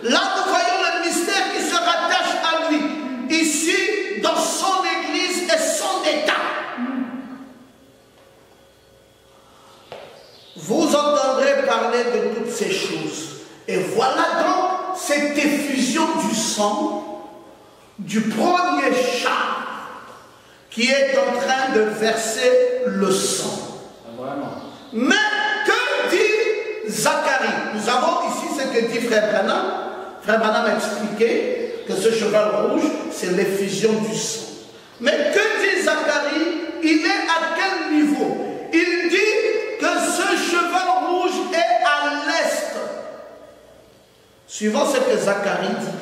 S1: Là, nous voyons le mystère qui se rattache à lui. Ici, dans son Église et son État. Vous entendrez parler de toutes ces choses. Et voilà donc cette effusion du sang du premier char qui est en train de verser le sang. Mais que dit Zacharie? Nous avons ici ce que dit Frère Branham. Frère Branham a expliqué que ce cheval rouge, c'est l'effusion du sang. Mais que dit Zacharie? Il est à quel niveau? Il dit que ce cheval rouge est à l'est. Suivant ce que Zacharie dit.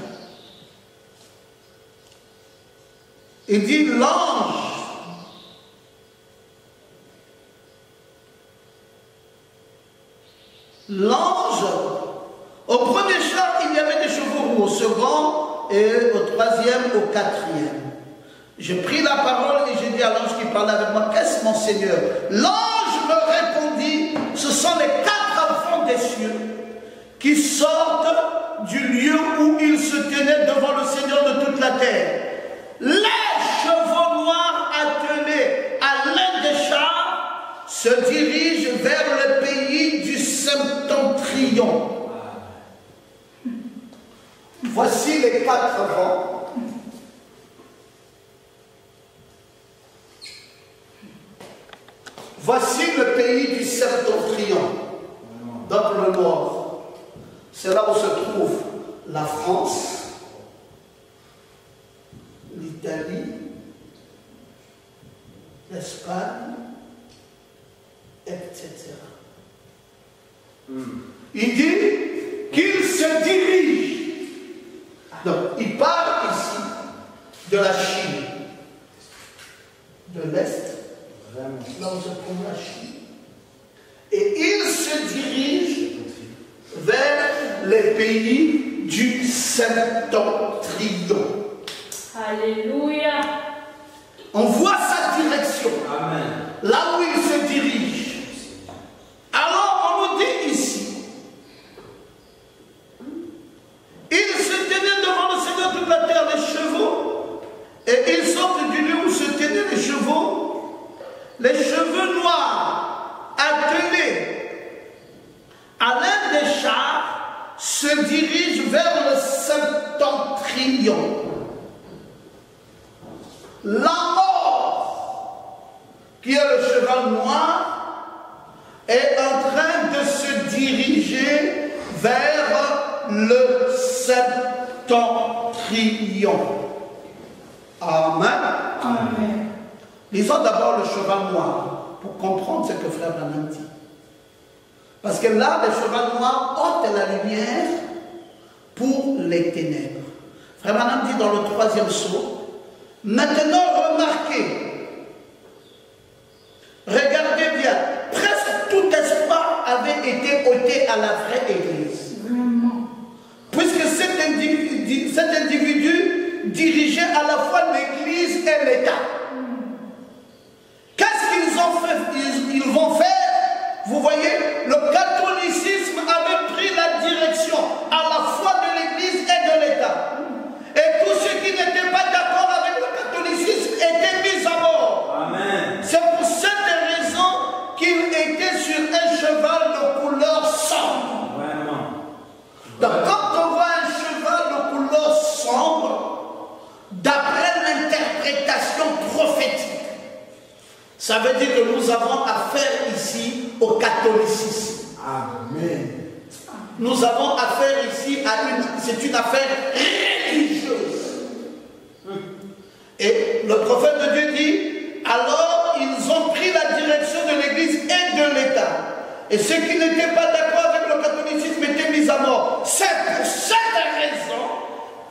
S1: Il dit l'ange au premier char il y avait des chevaux roux, au second et au troisième, au quatrième. J'ai pris la parole et j'ai dit à l'ange qui parlait avec moi, qu'est-ce mon Seigneur? L'ange me répondit, ce sont les 4 enfants des cieux qui sortent du lieu où ils se tenaient devant le Seigneur de toute la terre. Les chevaux noirs attelés à l'un des chars se dirigent vers le pays du septentrion. Voici les 4 vents. Voici le pays du septentrion, donc le nord. C'est là où se trouve la France, l'Italie, l'Espagne, etc. Il dit qu'il se dirige. Donc, il parle ici de la Chine, de l'Est, là où se trouve la Chine. Et il se dirige vers les pays du septentrion.
S2: Alléluia.
S1: On voit sa direction.
S3: Amen.
S1: Là où il se dirige. Alors on nous dit ici, il se tenait devant le Seigneur toute la terre des chevaux, et ils sortent du lieu où se tenaient les chevaux, les cheveux noirs attelés à l'un des chars se dirigent vers le septentrion. La mort, qui est le cheval noir, est en train de se diriger vers le septentrion. Amen.
S2: Amen.
S1: Lisons d'abord le cheval noir pour comprendre ce que Frère Branham dit. Parce que là, le cheval noir ôte la lumière pour les ténèbres. Frère Branham dit dans le 3e sceau, maintenant remarquez, regardez bien, presque tout espoir avait été ôté à la vraie Église.
S2: Vraiment.
S1: Puisque cet individu dirigeait à la fois l'Église et l'État. Qu'est-ce qu'ils ont fait? Ils vont faire. Vous voyez, le catholicisme avait pris la direction à la fois de l'Église et de l'État. Et tous ceux qui n'étaient pas d'accord avec le catholicisme étaient mis à mort.
S3: Amen.
S1: C'est pour cette raison qu'il était sur un cheval de couleur sombre.
S3: Vraiment.
S1: Donc quand on voit un cheval de couleur sombre, d'après l'interprétation prophétique, ça veut dire que nous avons affaire ici au catholicisme.
S3: Amen.
S1: Nous avons affaire ici à c'est une affaire religieuse. Et le prophète de Dieu dit, alors ils ont pris la direction de l'Église et de l'État. Et ceux qui n'étaient pas d'accord avec le catholicisme étaient mis à mort. C'est pour cette raison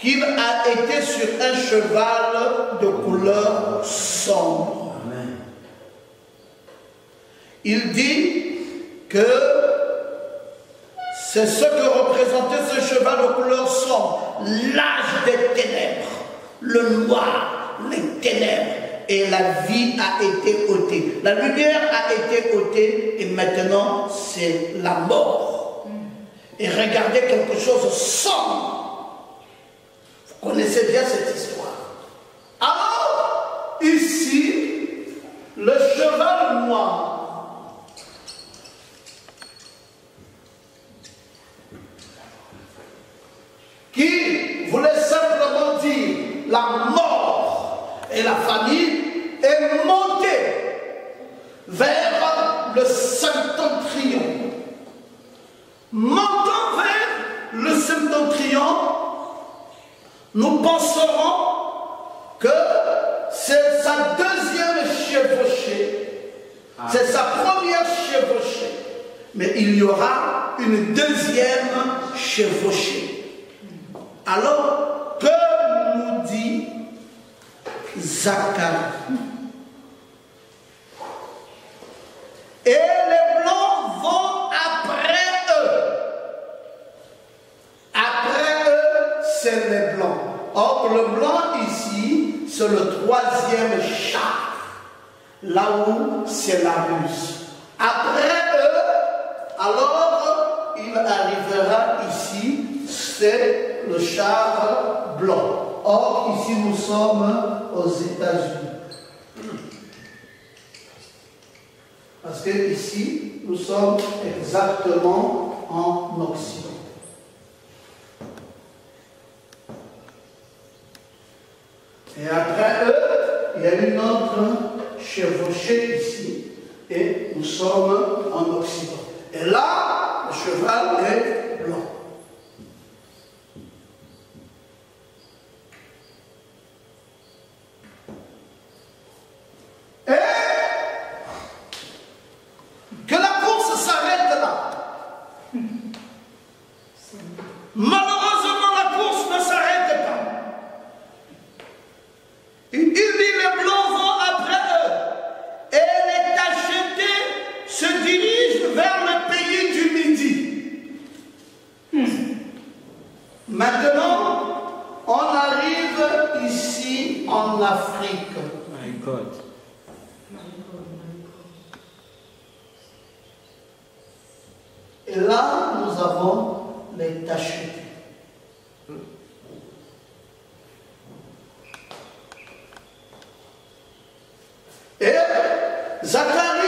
S1: qu'il a été sur un cheval de couleur sombre.
S3: Amen.
S1: Il dit que c'est ce que représentait ce cheval de couleur sombre, l'âge des ténèbres, le noir, les ténèbres, et la vie a été ôtée. La lumière a été ôtée et maintenant c'est la mort. Et regardez quelque chose de sombre. Vous connaissez bien cette histoire. Alors, ici, le cheval noir, qui voulait simplement dire la mort et la famille, est monté vers le septentrion. Montant vers le septentrion, nous penserons que c'est sa deuxième chevauchée. C'est sa première chevauchée. Mais il y aura une deuxième chevauchée. Alors, que nous dit Zacharie? Et les blancs vont après eux. Après eux, c'est les blancs. Or, le blanc ici, c'est le troisième char. Là où c'est la ruse. Après eux, alors, il arrivera ici, c'est le char blanc. Or, ici, nous sommes aux États-Unis. Parce que ici, nous sommes exactement en Occident. Et après eux, il y a une autre chevauchée ici. Et nous sommes en Occident. Et là, le cheval est blanc. Malheureusement, la course ne s'arrête pas. Il dit les blancs vont après eux. Et les tachetés se dirigent vers le pays du Midi. Maintenant, on arrive ici en Afrique.
S3: My God.
S1: Et là, nous avons les tachetés. Et Zacharie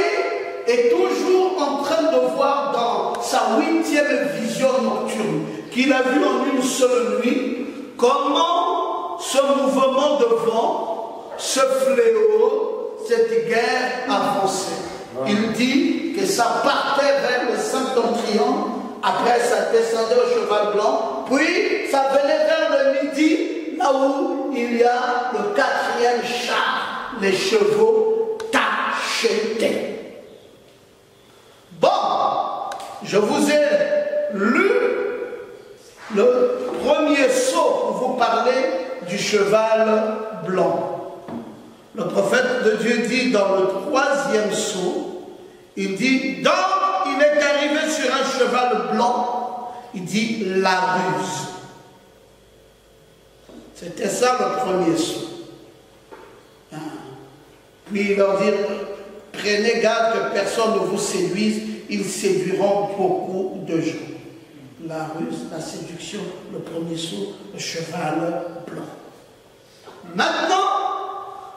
S1: est toujours en train de voir dans sa 8e vision nocturne, qu'il a vu en une seule nuit, comment ce mouvement de vent, ce fléau, cette guerre avançait. Il dit que ça partait vers le septentrion. Après, ça descendait au cheval blanc, puis ça venait vers le midi, là où il y a le 4e char, les chevaux tachetés. Bon, je vous ai lu le premier sceau pour vous parler du cheval blanc. Le prophète de Dieu dit dans le 3e sceau, il dit, donc il est arrivé sur un cheval blanc, il dit la ruse. C'était ça le premier sceau. Puis il leur dit, prenez garde que personne ne vous séduise, ils séduiront beaucoup de gens. La ruse, la séduction, le premier sceau, le cheval blanc. Maintenant,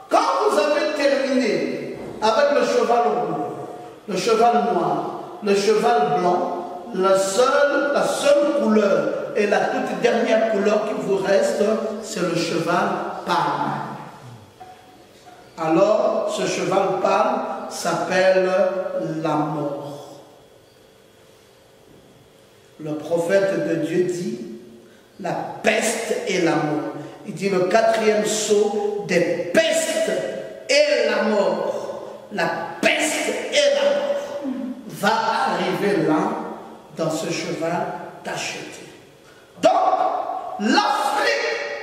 S1: quand vous avez terminé avec le cheval rouge, le cheval noir, le cheval blanc, la seule couleur et la toute dernière couleur qui vous reste, c'est le cheval pâle. Alors, ce cheval pâle s'appelle la mort. Le prophète de Dieu dit, la peste et la mort. Il dit le 4e sceau des pestes et la mort. La peste et la mort va arriver là, dans ce cheval tacheté. Donc, l'Afrique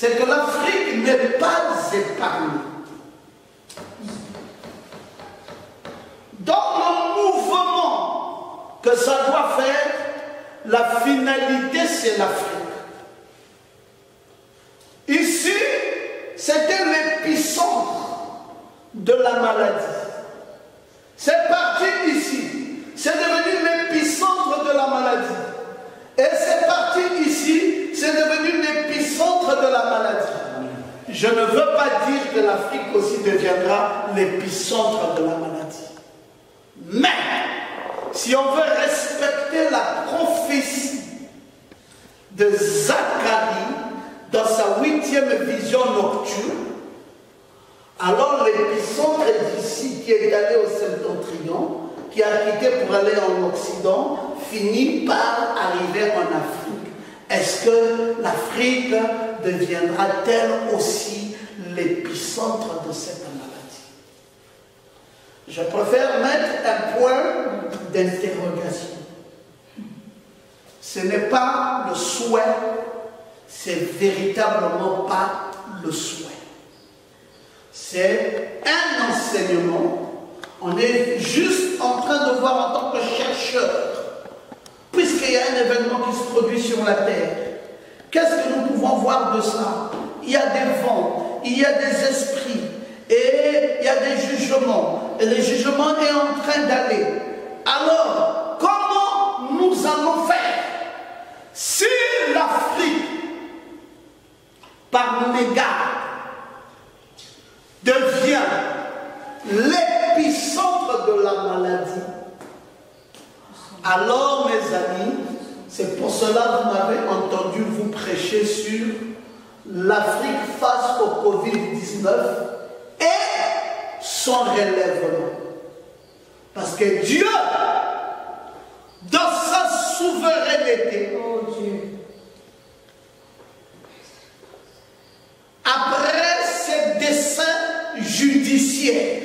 S1: c'est que l'Afrique n'est pas épargnée. Dans le mouvement que ça doit faire, la finalité c'est l'Afrique. Ici, c'était l'épicentre de la maladie. C'est parti ici. C'est devenu l'épicentre de la maladie. Et c'est parti ici. C'est devenu l'épicentre de la maladie. Je ne veux pas dire que l'Afrique aussi deviendra l'épicentre de la maladie. Mais, si on veut respecter la prophétie de Zacharie dans sa 8e vision nocturne, alors l'épicentre d'ici qui est allé au septentrion, qui a quitté pour aller en Occident, finit par arriver en Afrique. Est-ce que l'Afrique deviendra-t-elle aussi l'épicentre de cette maladie? Je préfère mettre un point d'interrogation. Ce n'est pas le souhait, c'est véritablement pas le souhait. C'est un enseignement. On est juste en train de voir en tant que chercheur, puisqu'il y a un événement qui se produit sur la terre, qu'est-ce que nous pouvons voir de ça? Il y a des vents, il y a des esprits, et il y a des jugements, et le jugement est en train d'aller. Alors, comment nous allons faire si l'Afrique, par mégarde, devient l'épicentre de la maladie? Alors, mes amis, c'est pour cela que vous m'avez entendu vous prêcher sur l'Afrique face au Covid-19 et son relèvement. Parce que Dieu, dans sa souveraineté, après ses desseins judiciaires,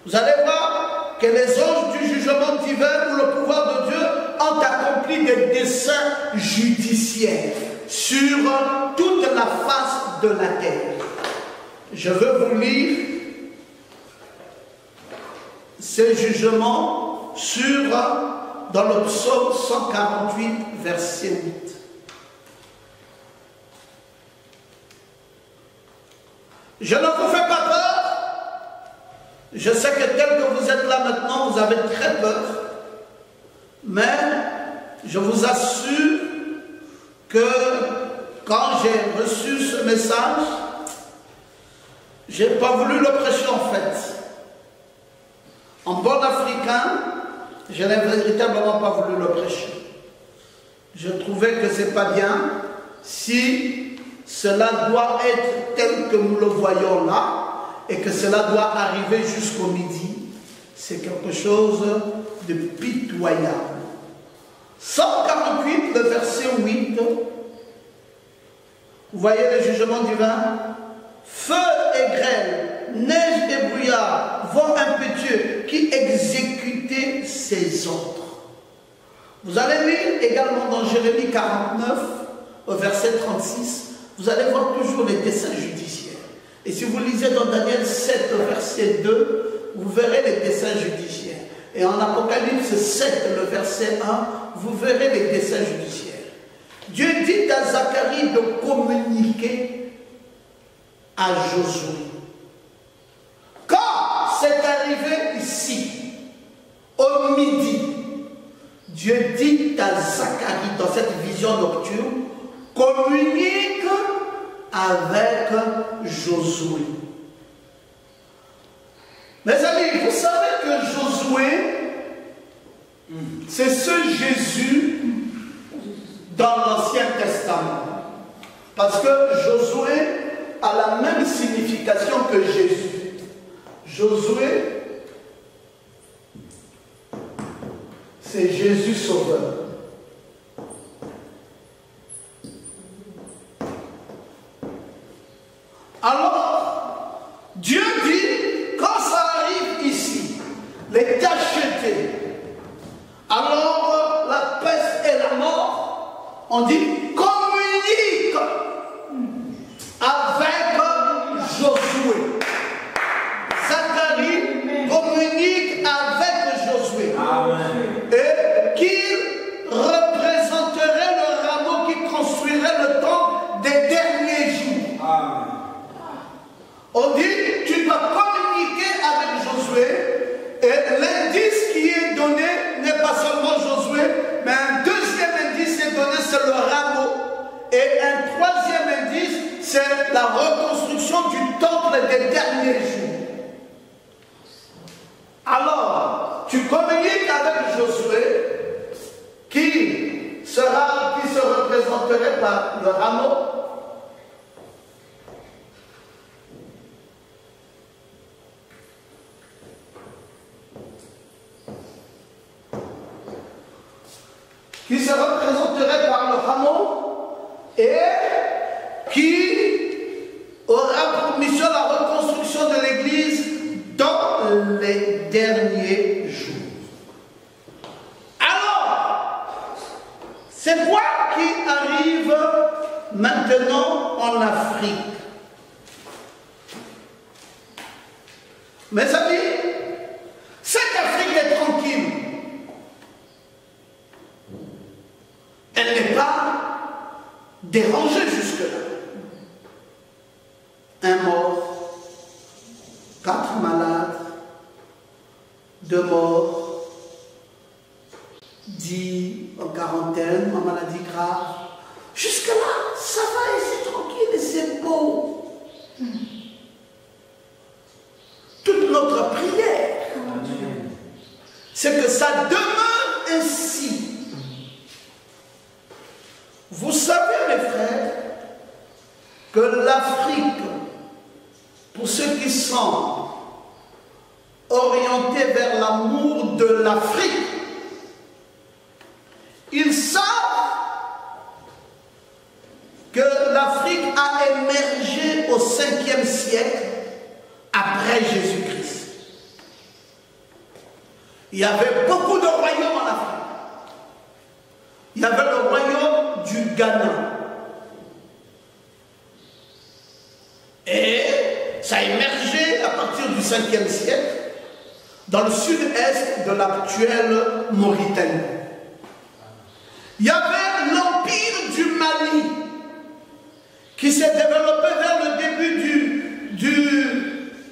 S1: vous allez voir que les anges du jugement divin ou le pouvoir de Dieu ont accompli des desseins judiciaires sur toute la face de la terre. Je veux vous lire ces jugements dans le psaume 148, verset 8. Je ne vous fais pas peur. Je sais que tel que vous êtes là maintenant, vous avez très peur. Mais je vous assure que quand j'ai reçu ce message, je n'ai pas voulu le prêcher en fait. En bon africain, je n'ai véritablement pas voulu le prêcher. Je trouvais que ce n'est pas bien si cela doit être tel que nous le voyons là et que cela doit arriver jusqu'au midi. C'est quelque chose de pitoyable. 148, le verset 8. Vous voyez le jugement divin? Feu et grêle, neige et brouillard, vent impétueux qui exécutait ses ordres. Vous allez lire également dans Jérémie 49, au verset 36, vous allez voir toujours les desseins judiciaires. Et si vous lisez dans Daniel 7, au verset 2, vous verrez les desseins judiciaires. Et en Apocalypse 7, le verset 1, vous verrez les desseins judiciaires. Dieu dit à Zacharie de communiquer à Josué. Quand c'est arrivé ici, au midi, Dieu dit à Zacharie, dans cette vision nocturne, communique avec Josué. Mes amis, vous savez que Josué, c'est ce Jésus dans l'Ancien Testament. Parce que Josué a la même signification que Jésus. Josué, c'est Jésus sauveur. Alors, Dieu dit, quand ça arrive ici, les tachetés, alors la peste et la mort, on dit, communiquez Moïse avec Josué, qui se représenterait par le rameau, et qui aura pour mission la reconstruction de l'Église dans les derniers jours. Alors, c'est quoi qui arrive maintenant en Afrique? Mes amis, cette Afrique est tranquille. Elle n'est pas dérangée jusque-là. Un mort, 4 malades, 2 morts, 10 en quarantaine, en maladie grave. Jusque-là, ça va et c'est tranquille et c'est beau. Toute notre prière, c'est que ça demeure ainsi. Vous savez, mes frères, que l'Afrique, pour ceux qui sont orientés vers l'amour de l'Afrique, ils savent que l'Afrique a émergé au 5e siècle après Jésus-Christ. Il y avait beaucoup de royaumes en Afrique. Il y avait le royaume du Ghana. Et ça a émergé à partir du 5e siècle dans le sud-est de l'actuelle Mauritanie. Il y avait l'empire du Mali qui s'est développé vers le début du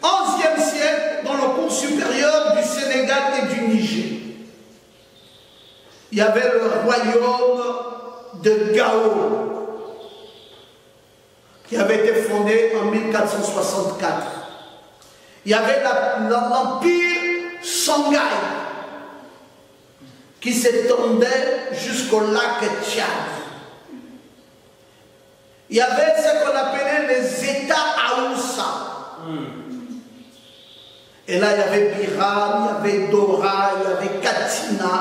S1: 11e siècle dans le cours supérieur du Sénégal et du Niger. Il y avait le royaume de Gao qui avait été fondé en 1464. Il y avait l'empire Songhai qui s'étendait jusqu'au lac Tchad. Il y avait ce qu'on appelait les États Aoussa. Et là, il y avait Biram, il y avait Dora, il y avait Katina,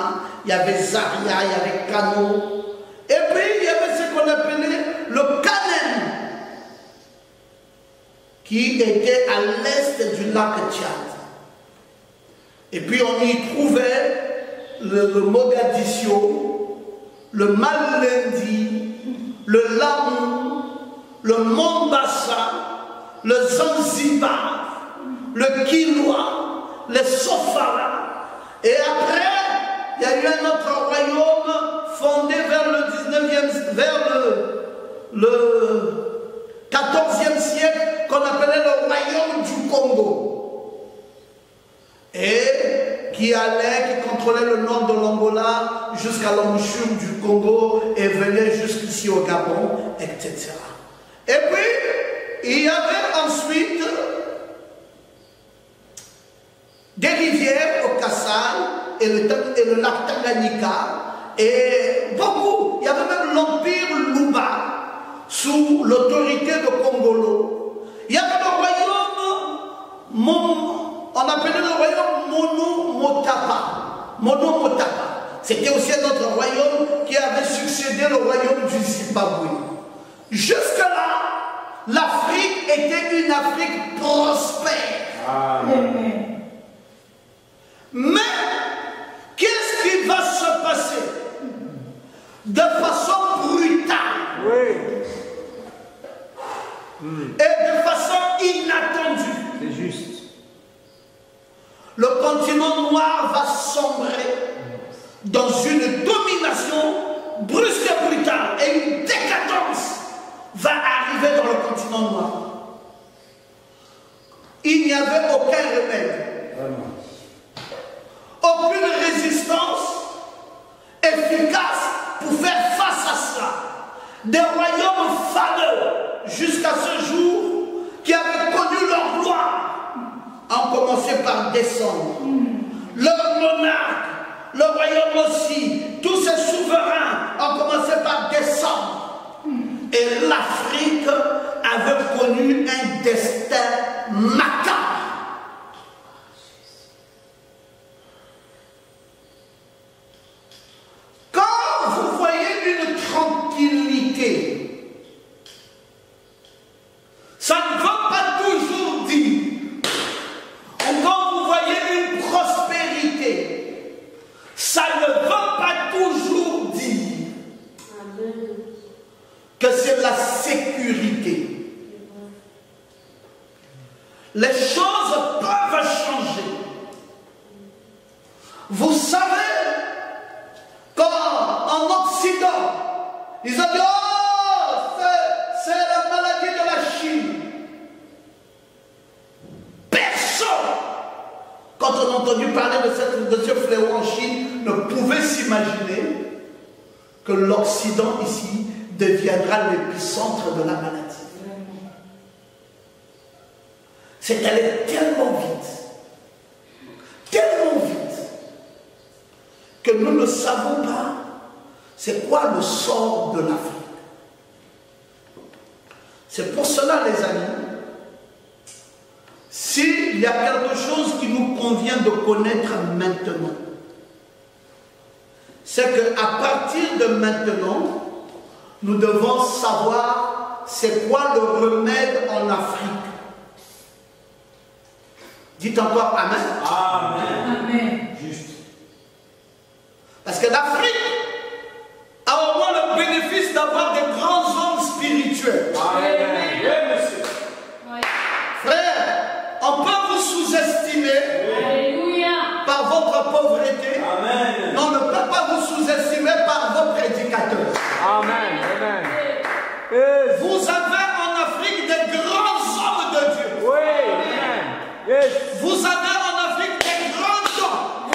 S1: il y avait Zaria, il y avait Kano. Et puis, il y avait ce qu'on appelait le Kanem, qui était à l'est du lac Tchad. Et puis, on y trouvait le Mogadiscio, le Malindi, le Lamu, le Mombasa, le Zanzibar, le Quinoa, le Sofara. Et après, il y a eu un autre royaume fondé vers le 19e, vers le 14e siècle, qu'on appelait le royaume du Congo. Et qui contrôlait le nord de l'Angola jusqu'à l'embouchure du Congo et venait jusqu'ici au Gabon, etc. Et puis, il y avait ensuite des rivières au Kassai et le lac Tanganyika et beaucoup. Il y avait même l'empire Luba sous l'autorité de Congolo. Il y avait le royaume, on appelait le royaume Monomotapa. C'était aussi un autre royaume qui avait succédé au royaume du Zimbabwe. Jusque-là, l'Afrique était une Afrique prospère.
S3: Amen.
S1: Mais, qu'est-ce qui va se passer de façon brutale et de façon inattendue?
S3: C'est juste.
S1: Le continent noir va sombrer dans une domination brusque et brutale et une décadence va arriver dans le continent noir. Il n'y avait aucun remède. Aucune résistance efficace pour faire face à cela. Des royaumes fameux jusqu'à ce jour qui avaient connu leur gloire ont commencé par descendre. Leurs monarques le royaume aussi, tous ces souverains ont commencé par descendre. Et l'Afrique avait connu un destin macabre. Quand vous voyez une tranquillité, ça ne veut pas toujours dire. Quand vous voyez une prospérité, ça ne veut pas toujours dire que c'est la sécurité. Les choses peuvent changer. Vous savez, quand en Occident, ils ont dit, oh, c'est la maladie de la Chine. Personne, quand on a entendu parler de ce fléau en Chine, ne pouvait s'imaginer que l'Occident ici deviendra l'épicentre de la maladie. C'est allé tellement vite, que nous ne savons pas c'est quoi le sort de l'Afrique. C'est pour cela, les amis, s'il y a quelque chose qui nous convient de connaître maintenant, c'est qu'à partir de maintenant, nous devons savoir c'est quoi le remède en Afrique. Dites encore Amen.
S3: Amen.
S2: Amen.
S3: Juste.
S1: Parce que l'Afrique a au moins le bénéfice d'avoir des grands hommes spirituels.
S3: Amen. Oui, monsieur.
S1: Frère, on peut vous sous-estimer par votre pauvreté.
S3: Amen.
S1: Mais on ne peut pas vous sous-estimer par vos prédicateurs.
S3: Amen. Amen.
S1: Vous avez en Afrique des grands hommes de Dieu.
S3: Oui. Amen. Yes.
S1: Vous avez en Afrique des grands hommes.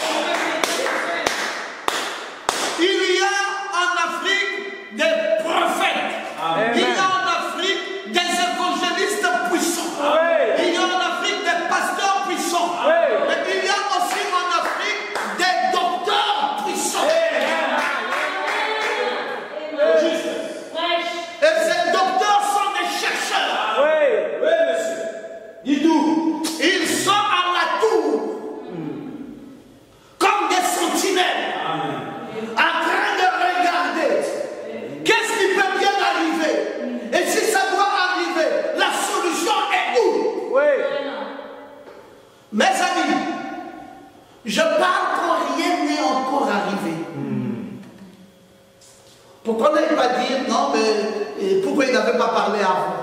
S1: Il y a en Afrique des prophètes.
S3: Amen.
S1: Il y a en Afrique des évangélistes puissants.
S3: Oui.
S1: Il y a en Afrique des pasteurs puissants.
S3: Oui.
S1: Mais il y a aussi en Afrique des docteurs puissants.
S3: Juste.
S1: Et ces docteurs sont des chercheurs.
S3: Oui. Oui, monsieur. Dis tout.
S1: Ils sont à la tour, comme des sentinelles,
S3: Amen.
S1: en train de regarder qu'est-ce qui peut bien arriver. Et si ça doit arriver, la solution est où?
S3: Oui.
S1: Mes amis, je parle quand rien n'est encore arrivé. Pourquoi ne pas dire non, mais pourquoi il n'avait pas parlé avant?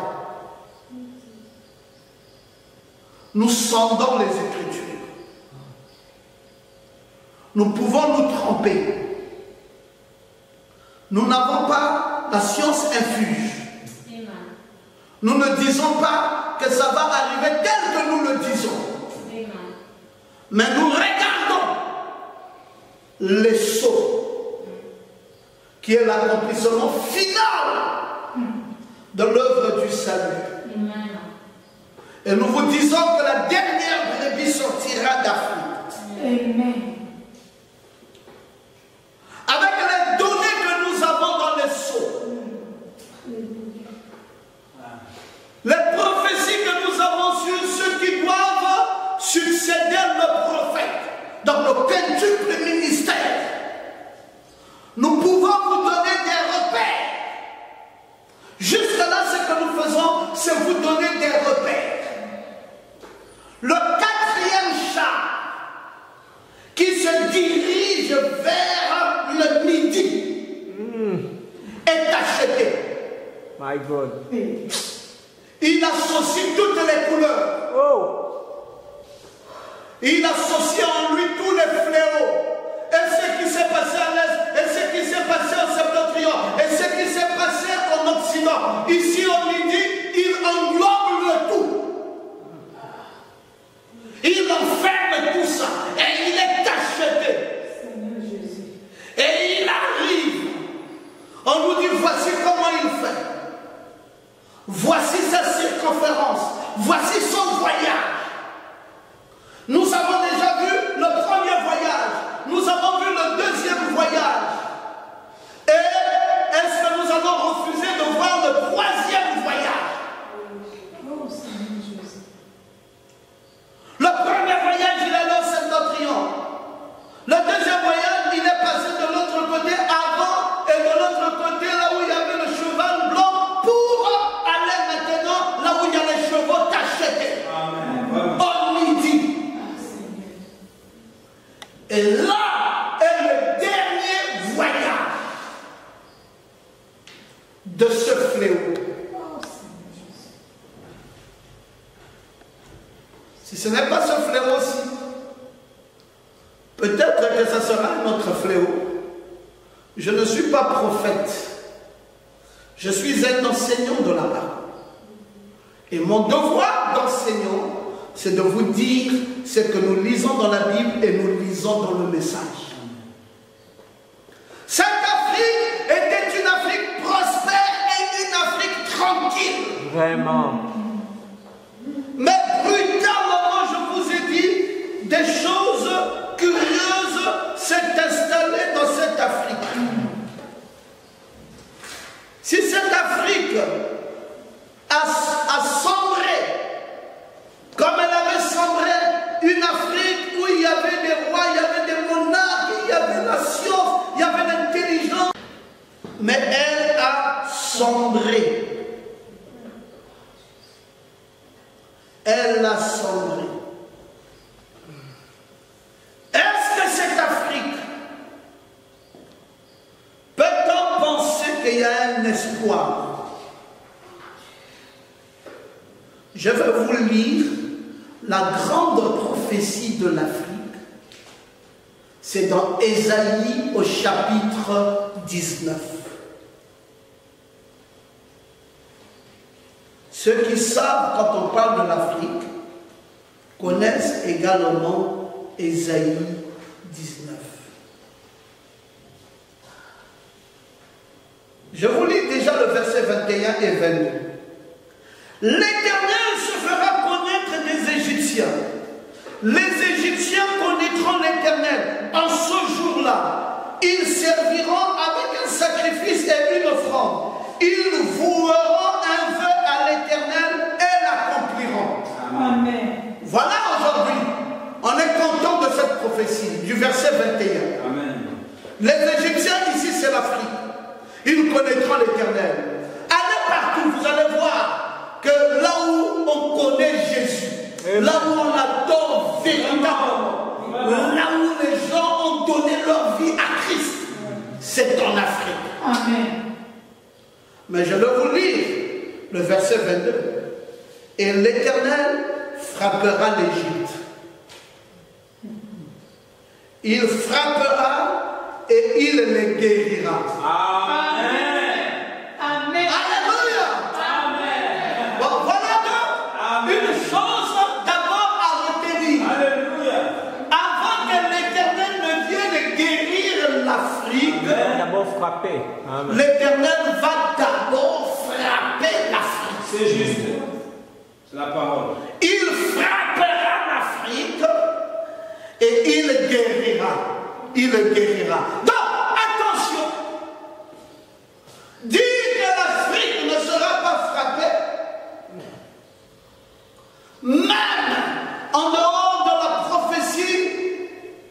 S1: Nous sondons les Écritures. Nous pouvons nous tromper. Nous n'avons pas la science infuse. Nous ne disons pas que ça va arriver tel que nous le disons. Mais nous regardons les sceaux, qui est l'accomplissement final de l'œuvre du salut. Et nous vous disons que la dernière brebis sortira d'Afrique.
S2: Amen.
S1: Avec les données que nous avons dans les sceaux, les prophéties que nous avons sur ceux qui doivent succéder le prophète dans le quintuple ministère, nous pouvons vous donner des repères. Jusque là, ce que nous faisons, c'est vous donner des repères. Le quatrième char qui se dirige vers le midi est acheté.
S3: My God.
S1: Il associe toutes les couleurs.
S3: Oh.
S1: Il associe en lui tous les fléaux. Et ce qui s'est passé à l'Est, et ce qui s'est passé au septentrion, et ce qui s'est passé en Occident. Ici au midi, il englobe le tout. Il enferme tout ça. Et il est acheté. Et il arrive. On nous dit, voici comment il fait. Voici sa circonférence. Voici son voyage. Nous avons déjà vu le premier voyage. Nous avons vu le fléau aussi. Peut-être que ça sera un autre fléau. Je ne suis pas prophète. Je suis un enseignant de la parole. Et mon devoir d'enseignant, c'est de vous dire ce que nous lisons dans la Bible et nous lisons dans le message. Cette Afrique était une Afrique prospère et une Afrique tranquille.
S3: Vraiment.
S1: Mais brutalement, je vous ai dit, des choses curieuses s'est installées dans cette Afrique. Si cette Afrique a sombré, comme elle avait sombré, une Afrique où il y avait des rois, il y avait des monarques, il y avait la science, il y avait l'intelligence, mais elle a sombré. Elle a sombré. Est-ce que cette Afrique, peut-on penser qu'il y a un espoir? Je vais vous lire la grande prophétie de l'Afrique. C'est dans Ésaïe au chapitre 19. Ceux qui savent quand on parle de l'Afrique connaissent également Ésaïe 19. Je vous lis déjà le verset 21 et 22. L'Éternel se fera connaître des Égyptiens. Les Égyptiens connaîtront l'Éternel. En ce jour-là, ils serviront avec un sacrifice et une offrande. Ils voueront un vœu à l'Éternel et l'accompliront.
S2: Amen.
S1: Voilà aujourd'hui, on est content de cette prophétie du verset 21.
S3: Amen.
S1: Les Égyptiens ici, c'est l'Afrique. Ils connaîtront l'Éternel. Allez partout, vous allez voir que là où on connaît Jésus, là où on adore véritablement, là où les gens ont donné leur vie à Christ, c'est en Afrique.
S2: Amen.
S1: Mais je vais vous lire le verset 22. Et l'Éternel frappera l'Égypte. Il frappera et il les guérira.
S3: Amen.
S2: Amen.
S1: Alléluia.
S3: Amen.
S1: Bon, voilà donc une chose d'abord à retenir.
S3: Alléluia.
S1: Avant que l'Éternel ne vienne guérir l'Afrique,
S3: D'abord frapper. Amen.
S1: l'Éternel va d'abord frapper l'Afrique.
S3: C'est juste. C'est la parole.
S1: Il frappera l'Afrique et il guérira. Il guérira. Donc, attention. Dire que l'Afrique ne sera pas frappée, même en dehors de la prophétie,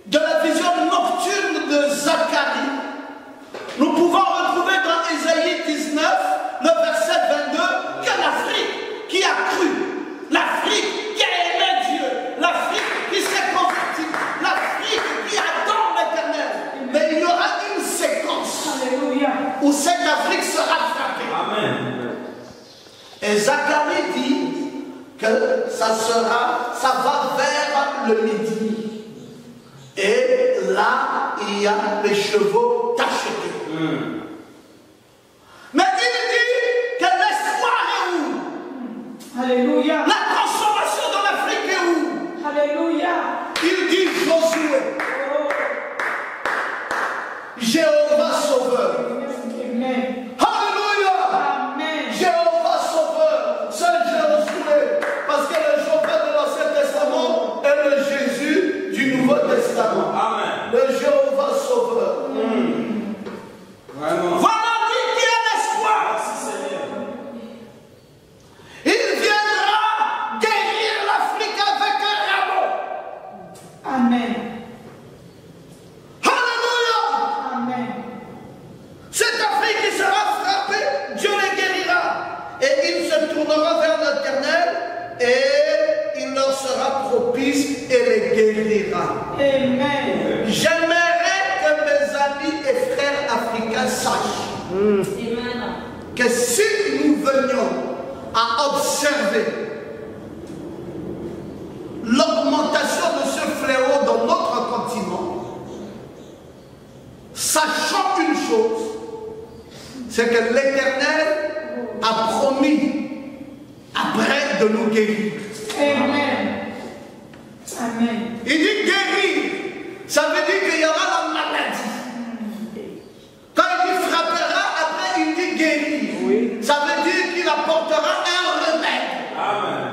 S1: de la vision nocturne de Zacharie, nous pouvons retrouver dans Ésaïe 19, le verset 22, que l'Afrique qui a cru, l'Afrique qui a aimé Dieu, l'Afrique qui s'est convertie, l'Afrique qui adore l'Éternel. Mais il y aura une séquence
S2: Alléluia.
S1: où cette Afrique sera frappée.
S3: Amen.
S1: Et Zacharie dit que ça va vers le midi. Et là, il y a les chevaux tachetés. Mais il dit que l'espoir est où?
S2: Alléluia.
S1: La transformation de l'Afrique est où?
S2: Alléluia.
S1: Il dit Josué, Jéhovah sauveur.
S2: Amen.
S1: Alléluia.
S2: Amen.
S1: Jéhovah sauveur, c'est Josué. Parce que le Jéhovah de l'Ancien Testament est le Jésus du Nouveau Testament.
S3: Amen.
S1: Le Jéhovah sauveur.
S3: Vraiment.
S1: Voilà lui qui a l'espoir.
S3: Merci Seigneur.
S1: Il viendra guérir l'Afrique avec un rameau.
S2: Amen.
S1: Alléluia.
S2: Amen.
S1: Cette Afrique qui sera frappée, Dieu les guérira. Et il se tournera vers l'Éternel et il leur sera propice et les guérira.
S2: Amen.
S1: J'aimerais que mes amis et frères africains sachent que si nous venions à observer l'augmentation c'est que l'Éternel a promis après de nous guérir.
S2: Amen. Amen.
S1: Il dit guérir, ça veut dire qu'il y aura la maladie. Quand il dit frappera, après il dit guérir.
S3: Oui.
S1: Ça veut dire qu'il apportera un remède.
S3: Amen.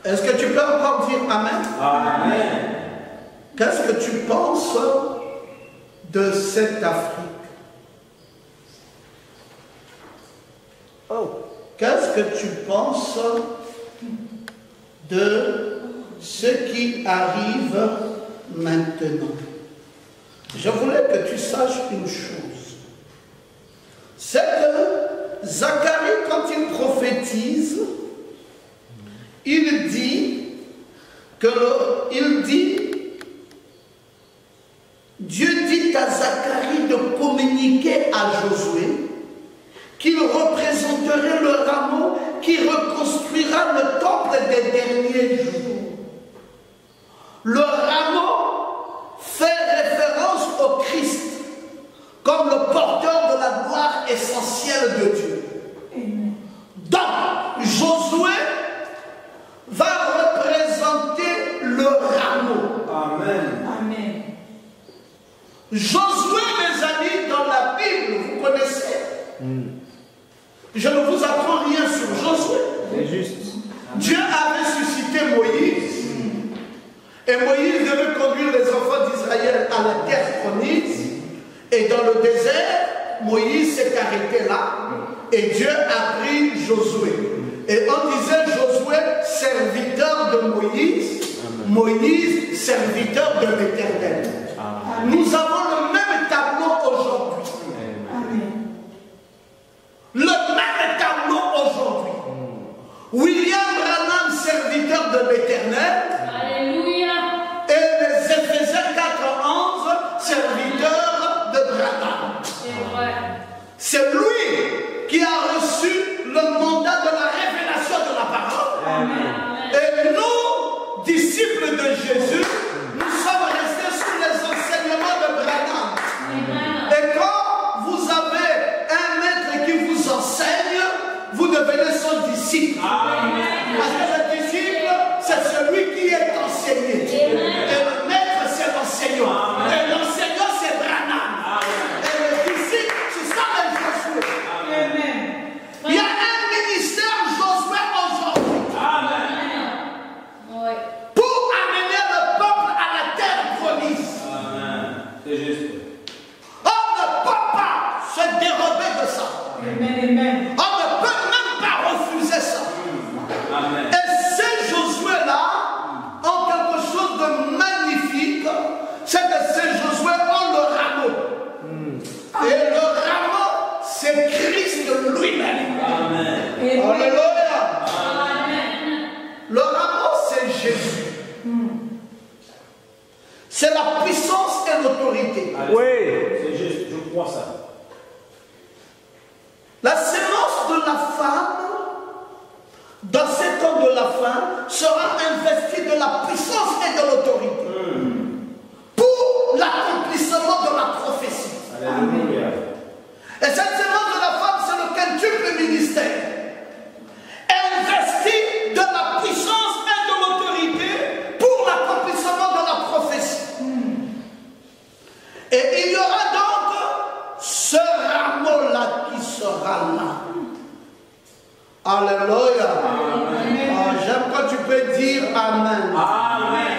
S1: Est-ce que tu peux encore dire Amen?
S3: Amen.
S1: Qu'est-ce que tu penses de cette Afrique?
S3: Oh.
S1: Qu'est-ce que tu penses de ce qui arrive maintenant? Je voulais que tu saches une chose. C'est que Zacharie, quand il prophétise, il dit Dieu dit à Zacharie de communiquer à Josué qu'il représenterait le rameau qui reconstruira le temple des derniers jours. Le rameau fait référence au Christ comme le porteur de la gloire essentielle de Dieu. Donc, Josué va représenter le rameau.
S3: Amen.
S2: Amen.
S1: Josué, mes amis, dans la Bible, vous connaissez. Je ne vous apprends rien sur Josué.
S3: C'est juste.
S1: Dieu avait suscité Moïse. Et Moïse devait conduire les enfants d'Israël à la terre promise. Et dans le désert, Moïse s'est arrêté là. Et Dieu a pris Josué. Et on disait Josué, serviteur de Moïse. Moïse, serviteur de l'Éternel. Nous avons le même tableau aujourd'hui.
S2: Amen.
S1: Le même tableau aujourd'hui. William Branham, serviteur de l'Éternel.
S4: Alléluia.
S1: Et les Éphésiens 4:11, serviteurs de Branham.
S4: C'est vrai.
S1: C'est lui qui a reçu le mandat de la révélation de la parole.
S4: Amen.
S1: Et nous, disciples de Jésus, nous sommes restés sous les enseignements de Branham.
S4: Amen.
S1: Et quand vous avez un maître qui vous enseigne, vous devenez son disciple. Parce que le disciple, c'est celui qui est enseigné. Et le maître, c'est l'enseignant. Et l'enseignant, c'est Branham. Et le disciple, c'est ça le Josué.
S2: Amen.
S1: Il y a un ministère Josué aujourd'hui
S4: Ouais.
S1: pour amener le peuple à la terre promise.
S3: Amen. C'est juste.
S1: On ne peut pas se dérober de ça.
S2: Amen. Amen.
S1: On ne peut même pas refuser ça.
S3: Amen.
S1: Et ces Josué-là ont quelque chose de magnifique, c'est que ces Josué ont le rameau. Et le rameau, c'est Christ lui-même.
S3: Amen.
S1: Alléluia.
S4: Amen.
S1: Le rameau, c'est Jésus. C'est la puissance et l'autorité.
S3: Oui. C'est juste. Je crois ça.
S1: La sémence de la femme, dans ces temps de la fin, sera investie de la puissance et de l'autorité pour l'accomplissement de la prophétie.
S3: Alléluia.
S1: Et cette sémence de la femme, c'est le quintuple ministère. Investi de la puissance et de l'autorité pour l'accomplissement de la prophétie. Et il y aura donc ce rameau-là qui sera là. Alléluia. Ah, j'aime quand tu peux dire Amen.
S3: Amen.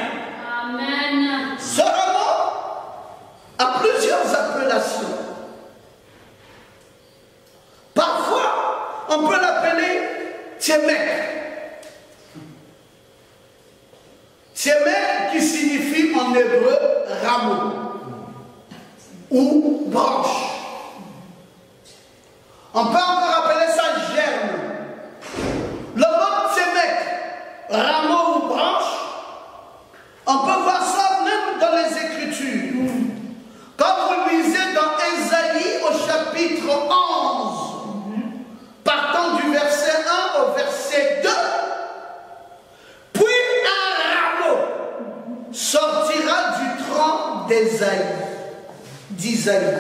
S4: Amen.
S1: Ce rameau a plusieurs appellations. Parfois, on peut l'appeler Tchemek. Tchemek qui signifie en hébreu rameau ou branche. On peut encore appeler ça germe. Le mot Tchemek, rameau ou branche, on peut voir ça même dans les Écritures. Quand vous lisez dans Ésaïe au chapitre 11, partant du verset 1 au verset 2, puis un rameau sortira du tronc d'Ésaïe. d'Isaïe.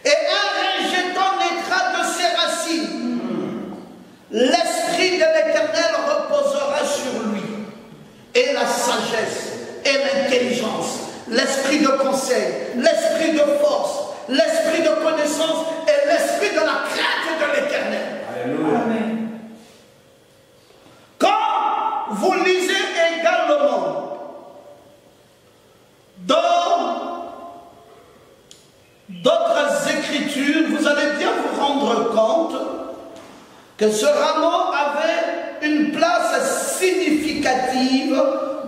S1: Et un rejetant naîtra de ses racines. L'esprit de l'Éternel reposera sur lui. Et la sagesse, et l'intelligence, l'esprit de conseil, l'esprit de force, l'esprit de connaissance et l'esprit de la crainte de l'Éternel.
S2: Amen.
S1: Quand vous lisez également dans d'autres écritures, vous allez bien vous rendre compte que ce rameau avait une place significative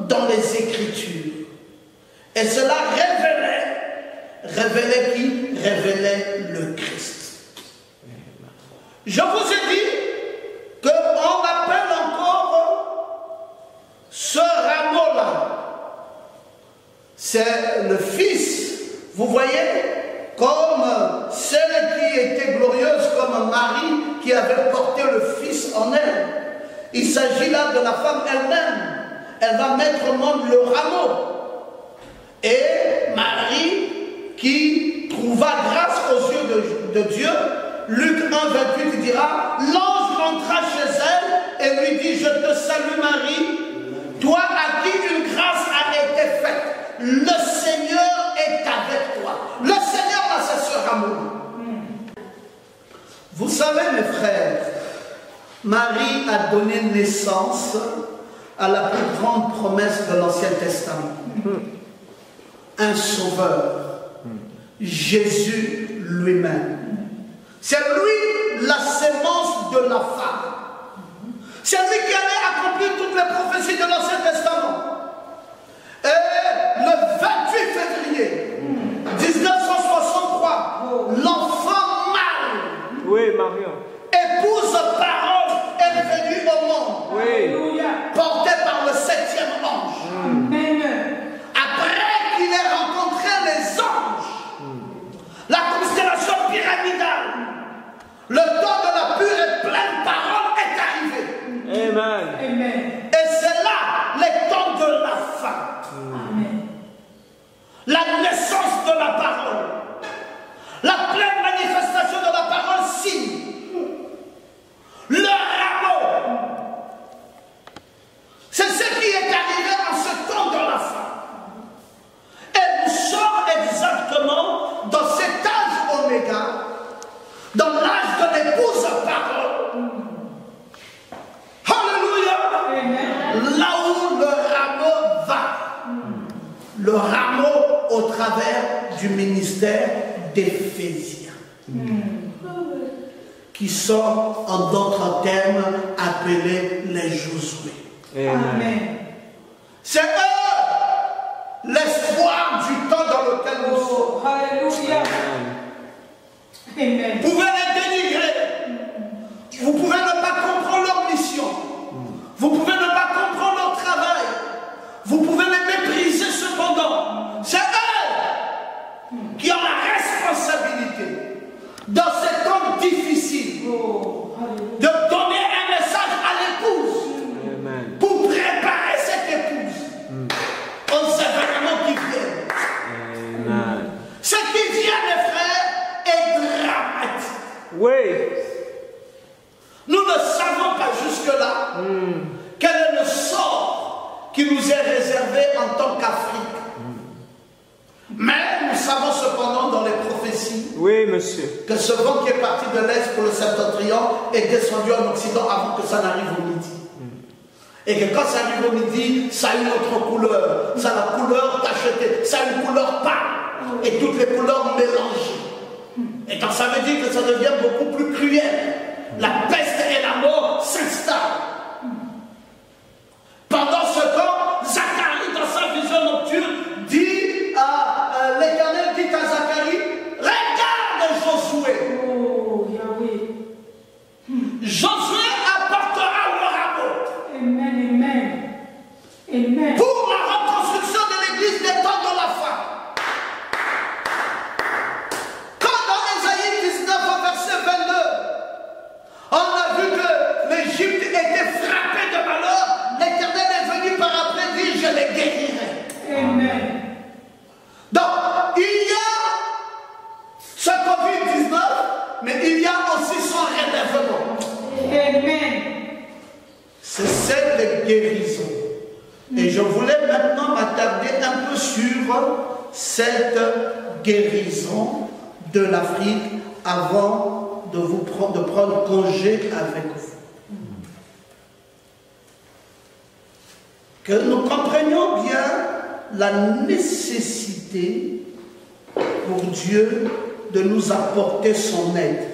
S1: dans les Écritures. Et cela révélait qui? Révélait le Christ. Je vous ai dit qu'on appelle encore ce rameau-là, c'est le Fils, vous voyez, comme celle qui était glorieuse, comme Marie qui avait porté le Fils en elle. Il s'agit là de la femme elle-même. Elle va mettre au monde le rameau. Et Marie qui trouva grâce aux yeux de Dieu, Luc 1,28 dira, l'ange rentra chez elle et lui dit, je te salue Marie, toi à qui une grâce a été faite. Le Seigneur est avec toi. Le Seigneur, là, c'est ce rameau. Vous savez, mes frères, Marie a donné naissance à la plus grande promesse de l'Ancien Testament. Un sauveur, Jésus lui-même. C'est lui la sémence de la femme. C'est lui qui allait accomplir toutes les prophéties de l'Ancien Testament. Et le 28 février 1963, l'enfant mâle,
S5: oui, Marion,
S1: épouse parole, est venu au monde,
S5: oui,
S1: porté par le 7e ange.
S2: Amen.
S1: Après qu'il ait rencontré les anges, la constellation pyramidale, le temps de la pure et pleine parole est arrivé.
S5: Amen.
S2: Amen.
S1: Et c'est là les temps de la fin.
S2: Amen.
S1: La naissance de la parole. La pleine manifestation de la parole signe. Le rameau. C'est ce qui est arrivé en ce temps de la fin. Et nous sommes exactement dans cet âge oméga, dans l'âge de l'épouse parole. Alléluia.
S2: Amen.
S1: Là où le rameau va. Le rameau au travers du ministère d'Éphésiens. Qui sont en d'autres termes appelés les Josué.
S2: Amen.
S1: C'est eux l'espoir du temps dans lequel nous sommes.
S2: Oh, Alléluia. Amen.
S1: Vous pouvez les dénigrer. Vous pouvez ne pas comprendre leur mission. Vous pouvez ne pas comprendre leur travail. Vous pouvez les mépriser cependant. C'est eux qui ont la responsabilité dans ces temps difficiles
S2: Oh, Alléluia.
S1: de donner un message à l'épouse
S5: Amen.
S1: pour préparer cette épouse aux événements qui viennent.
S5: Amen.
S1: Ce qui vient, mes frères, est dramatique.
S5: Oui.
S1: Nous ne savons pas jusque-là quel est le sort qui nous est réservé en tant qu'Afrique. Mais nous savons cependant dans les prophéties
S5: Oui, monsieur.
S1: que ce vent qui est parti de l'Est pour le septentrion est descendu en Occident avant que ça n'arrive au midi. Et que quand ça arrive au midi, ça a une autre couleur. Ça a la couleur tachetée, ça a une couleur pâle. Et toutes les couleurs mélangées. Et donc ça veut dire que ça devient beaucoup plus cruel. La peste et la mort s'installent. Pendant ce temps, Zacharie, dans sa vision nocturne, dit à l'Éternel, dit à Zacharie, regarde Josué.
S2: Oh, Yahweh.
S1: Josué apportera le rameau
S2: Amen. Amen. Amen.
S1: pour la reconstruction de l'église des temps de la fin. Quand dans Ésaïe 19, verset 22, on a vu que l'Égypte était c'est les guérisons. Et je voulais maintenant m'attarder un peu sur cette guérison de l'Afrique avant de prendre congé avec vous. Que nous comprenions bien la nécessité pour Dieu de nous apporter son aide.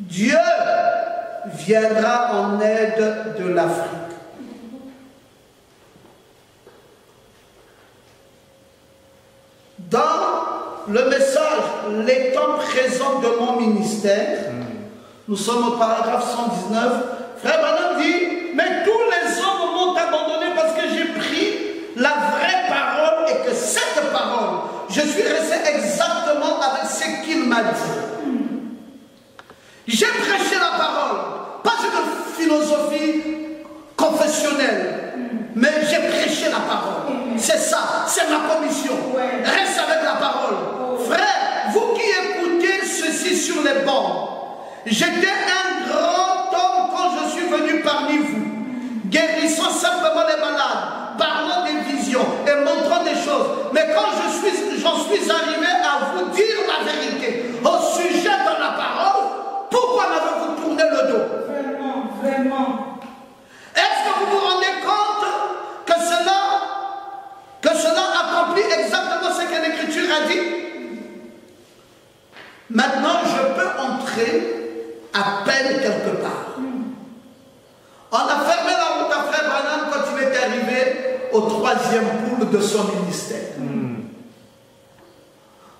S1: Dieu viendra en aide de l'Afrique. Dans le message, les temps présents de mon ministère, nous sommes au paragraphe 119, Frère Branham dit, mais tous les hommes m'ont abandonné parce que j'ai pris la vraie parole et que cette parole, je suis resté exactement avec ce qu'il m'a dit. J'ai prêché la parole, pas une philosophie confessionnelle, mais j'ai prêché la parole. C'est ça, c'est ma commission. Reste avec la parole. Frère, vous qui écoutez ceci sur les bancs, j'étais un grand homme quand je suis venu parmi vous, guérissant simplement les malades, parlant des visions et montrant des choses. Mais quand j'en suis arrivé à vous dire la vérité au sujet de la parole, pourquoi m'avez-vous tourné le dos?
S2: Vraiment, vraiment.
S1: Est-ce que vous vous rendez compte que cela accomplit exactement ce que l'Écriture a dit? Maintenant, je peux entrer à peine quelque part. On a fermé la route à Frère Branham quand il est arrivé au 3e poule de son ministère.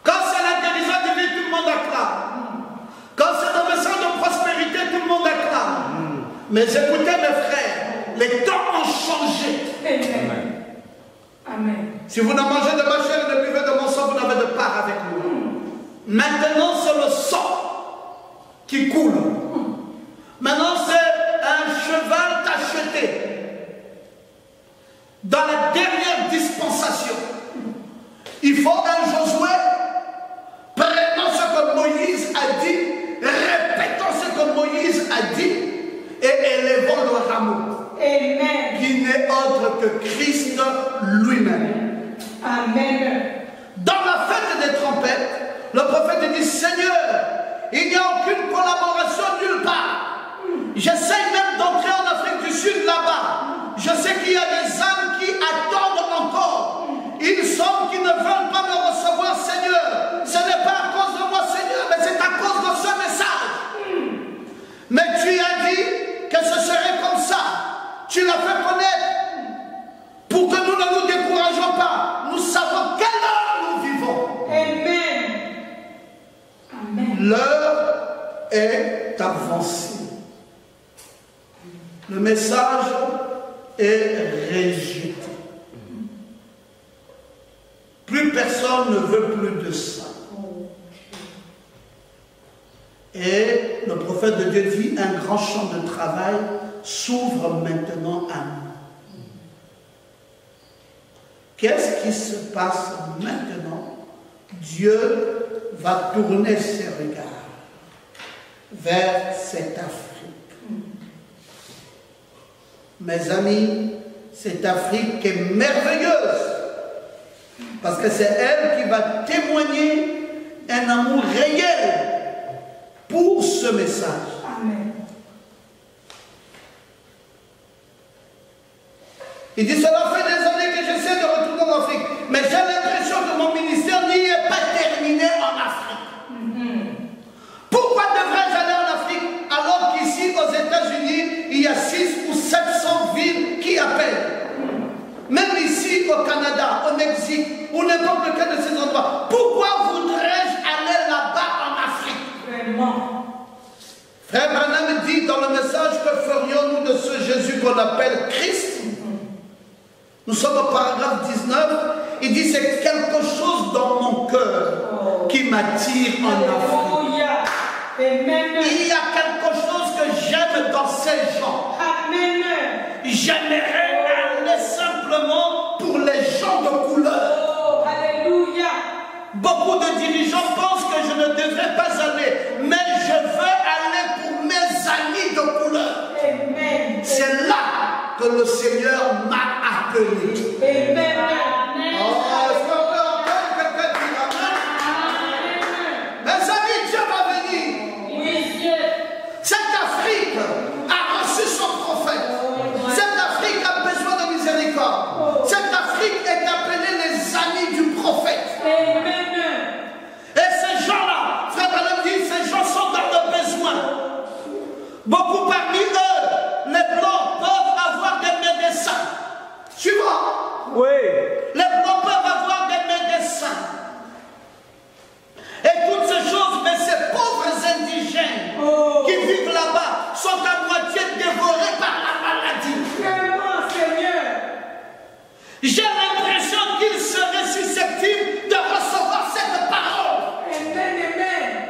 S1: Quand c'est la guérison de vie, tout le monde acclame. Quand c'est le message de prospérité, tout le monde acclame. Mais écoutez mes frères, les temps ont changé.
S2: Amen. Amen.
S1: Si vous ne mangez de ma chair et ne buvez de mon sang, vous n'avez de part avec moi. Maintenant, c'est le sang qui coule. Maintenant, c'est un cheval tacheté. Dans la dernière dispensation, il faut un Josué prenant ce que Moïse a dit, répétant ce que Moïse a dit et élevant le rameau.
S2: Amen.
S1: Qui n'est autre que Christ lui-même.
S2: Amen.
S1: Dans la fête des trompettes, le prophète dit, Seigneur, il n'y a aucune collaboration nulle part. J'essaye même d'entrer en Afrique du Sud là-bas. Je sais qu'il y a des âmes qui attendent encore. Ils sont qui ne veulent pas me recevoir, Seigneur. Ce n'est pas à cause de moi, Seigneur, mais c'est à cause de ce message. Mais tu as dit que ce serait comme ça. Tu l'as fait connaître pour que nous ne nous décourageons pas. Nous savons quelle heure nous vivons.
S2: Amen. Amen.
S1: L'heure est avancée. Le message est rejeté. Plus personne ne veut plus de ça. Et le prophète de Dieu dit, un grand champ de travail s'ouvre maintenant à nous. Qu'est-ce qui se passe maintenant? Dieu va tourner ses regards vers cette Afrique. Mes amis, cette Afrique est merveilleuse parce que c'est elle qui va témoigner un amour réel pour ce message.
S2: Amen.
S1: Il dit, cela fait des années que j'essaie de retourner en Afrique, mais j'ai l'impression que mon ministère n'y est pas terminé en Afrique. Pourquoi devrais-je aller en Afrique alors qu'ici aux États-Unis, il y a 600 ou 700 villes qui appellent? Même ici au Canada, au Mexique, ou n'importe lequel de ces endroits. Pourquoi voudrais-je aller là-bas en Afrique?
S2: Vraiment.
S1: Frère Branham dit dans le message, que ferions-nous de ce Jésus qu'on appelle Christ? Nous sommes au paragraphe 19. Il dit, c'est quelque chose dans mon cœur qui m'attire en Afrique.
S2: Alléluia. Amen.
S1: Il y a quelque chose que j'aime dans ces gens.
S2: Amen.
S1: J'aimerais aller simplement pour les gens de couleur.
S2: Oh, alléluia.
S1: Beaucoup de dirigeants pensent que je ne devrais pas aller, mais je veux aller pour mes de couleur.
S2: Amen.
S1: C'est là que le Seigneur m'a appelé.
S2: Amen.
S1: Oh, est-ce qu'on peut entendre quelqu'un dire Amen? Mes amis, Dieu va venir.
S2: Oui, Dieu.
S1: Cette Afrique a reçu son prophète. Cette Afrique a besoin de miséricorde. Cette Afrique est appelée les amis du prophète.
S2: Amen.
S1: Et ces gens-là, frère Branham dit, ces gens sont dans le besoin. Beaucoup parmi eux, les blancs peuvent avoir des médecins. Tu vois?
S5: Oui.
S1: Les blancs peuvent avoir des médecins. Et toutes ces choses, mais ces pauvres indigènes qui vivent là-bas sont à moitié dévorés par la maladie.
S2: Vraiment, Seigneur.
S1: J'ai l'impression qu'ils seraient susceptibles de recevoir cette parole.
S2: Amen, amen.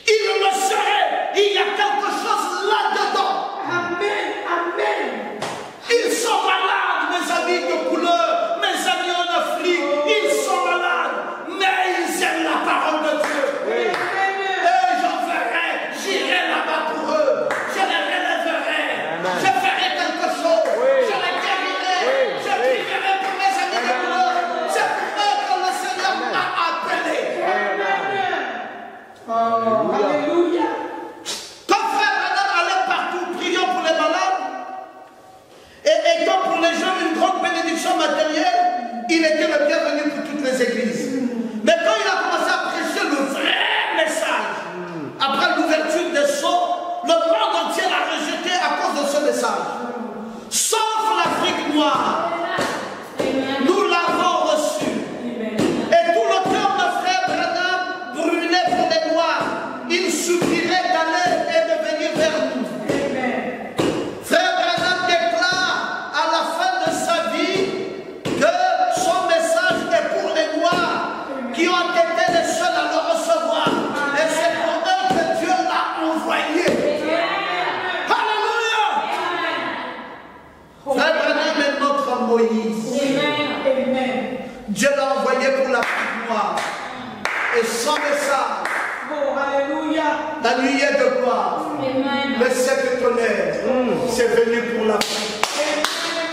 S1: Ils le seraient. Il y a quelque chose là-dedans.
S2: Amen, amen.
S1: Ils sont malades, mes amis de couleur, mes amis en Afrique. Ils sont malades, mais ils aiment la parole de Dieu.
S2: Amen.
S1: Et j'en ferai, j'irai là-bas pour eux. Je les relèverai.
S5: Amen.
S1: Je ferai quelque chose.
S5: Oui.
S1: Je les guérirai.
S5: Oui.
S1: Je prierai pour mes amis de couleur. C'est pour eux que le Seigneur m'a appelé.
S2: Oh, alléluia.
S1: Quand frère Branham allait partout, priant pour les malades, et étant pour les gens une grande bénédiction matérielle, il était le bienvenu pour toutes les églises. Mais quand il a commencé à prêcher le vrai message, après l'ouverture des sceaux, le monde entier l'a rejeté à cause de ce message. Sauf l'Afrique noire. Nous l'avons reçu. Et tout le cœur de frère Branham brûlait pour les Noirs. Il suffirait d'aller et de venir vers nous.
S2: Amen.
S1: Frère Branham déclare à la fin de sa vie que son message est pour les Noirs qui ont été les seuls à le recevoir. Et c'est pour eux que Dieu l'a envoyé. Alléluia! Frère Branham est notre Moïse.
S2: Amen.
S1: Dieu l'a envoyé pour l'Afrique noire. Et son message,
S2: Oh, alléluia.
S1: la nuée de gloire, le sept tonnerre, c'est venu pour l'Afrique.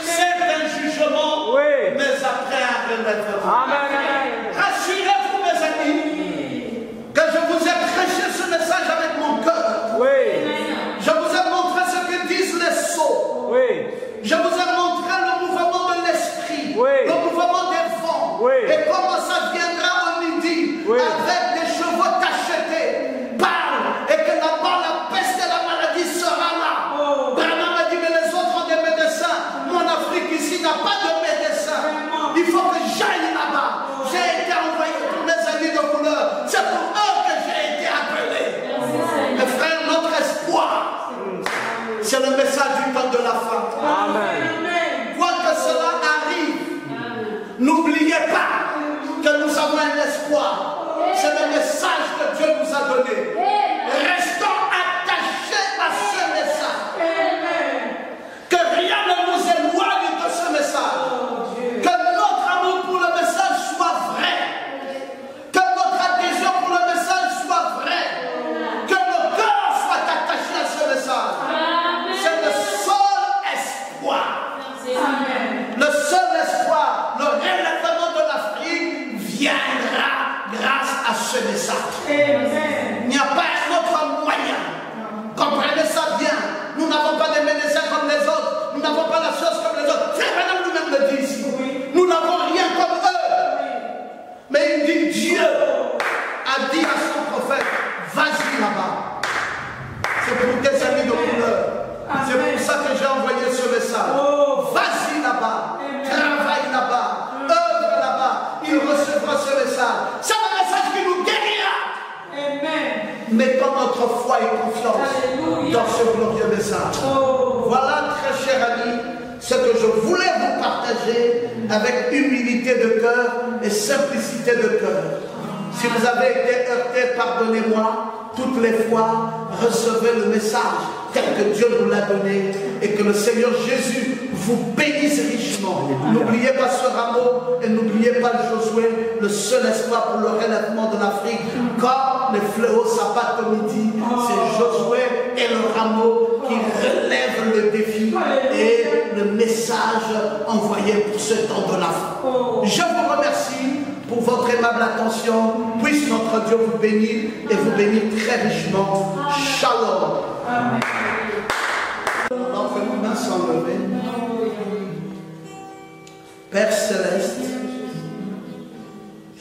S1: C'est un jugement,
S5: Oui.
S1: mais après un relèvement.
S5: Amen.
S1: Rassurez-vous, mes amis, que je vous ai prêché ce message avec mon cœur.
S5: Oui.
S1: Je vous ai montré ce que disent les sceaux.
S5: Oui.
S1: Je vous ai montré le mouvement de l'esprit,
S5: Oui.
S1: le mouvement des vents,
S5: Oui.
S1: et comment ça viendra au midi
S5: Oui.
S1: avec des chevaux tachetés. Parle, et que là-bas la peste et la maladie sera là.
S2: Oh.
S1: Branham a dit, mais les autres ont des médecins. Moi, en Afrique, ici, n'a pas de médecin.
S2: Vraiment.
S1: Il faut que j'aille là-bas. J'ai été envoyé pour mes amis de couleur. C'est pour eux que j'ai été appelé. Mes frères, notre espoir, c'est le message du temps de la fin.
S5: Amen.
S2: Amen.
S1: Quoi que cela arrive, n'oubliez pas que nous avons un espoir. C'est le message que Dieu nous a donné. Restons attachés à ce message.
S2: Amen.
S1: Que rien ne nous éloigne de ce message. Que notre amour pour le message soit vrai. Que notre adhésion pour le message soit vrai. Que nos cœurs soient attachés à ce message. C'est le seul espoir.
S2: Amen.
S1: Le seul espoir, le relèvement de l'Afrique viendra grâce à ce message.
S2: Amen.
S1: Il n'y a pas un autre moyen. Comprenez ça bien. Nous n'avons pas des médecins comme les autres. Nous n'avons pas la chose comme les autres. Frère Branham lui-même le dit ici. Nous n'avons rien comme eux. Mais il dit, Dieu a dit à son prophète, vas-y là-bas. C'est pour tes amis de couleur. C'est pour ça que j'ai envoyé ce message. Vas-y là-bas. Travaille là-bas. Œuvre là-bas. Il recevra ce message. C'est le message qui nous guérira.
S2: Amen.
S1: Mettons notre foi et confiance
S2: Alléluia.
S1: dans ce glorieux message.
S2: Oh.
S1: Voilà, très chers amis, ce que je voulais vous partager avec humilité de cœur et simplicité de cœur. Si vous avez été heurté, pardonnez-moi. Toutes les fois, recevez le message tel que Dieu nous l'a donné et que le Seigneur Jésus vous bénisse richement. N'oubliez pas ce rameau et n'oubliez pas le Josué, le seul espoir pour le relèvement de l'Afrique. Quand les fléaux s'abattent au midi, c'est Josué et le rameau qui relève le défi et le message envoyé pour ce temps de la fin. Je vous remercie pour votre aimable attention. Puisse notre Dieu vous bénir et vous bénir très richement. Shalom.
S2: Amen.
S1: Alors que nos mains sont levées, Père Céleste,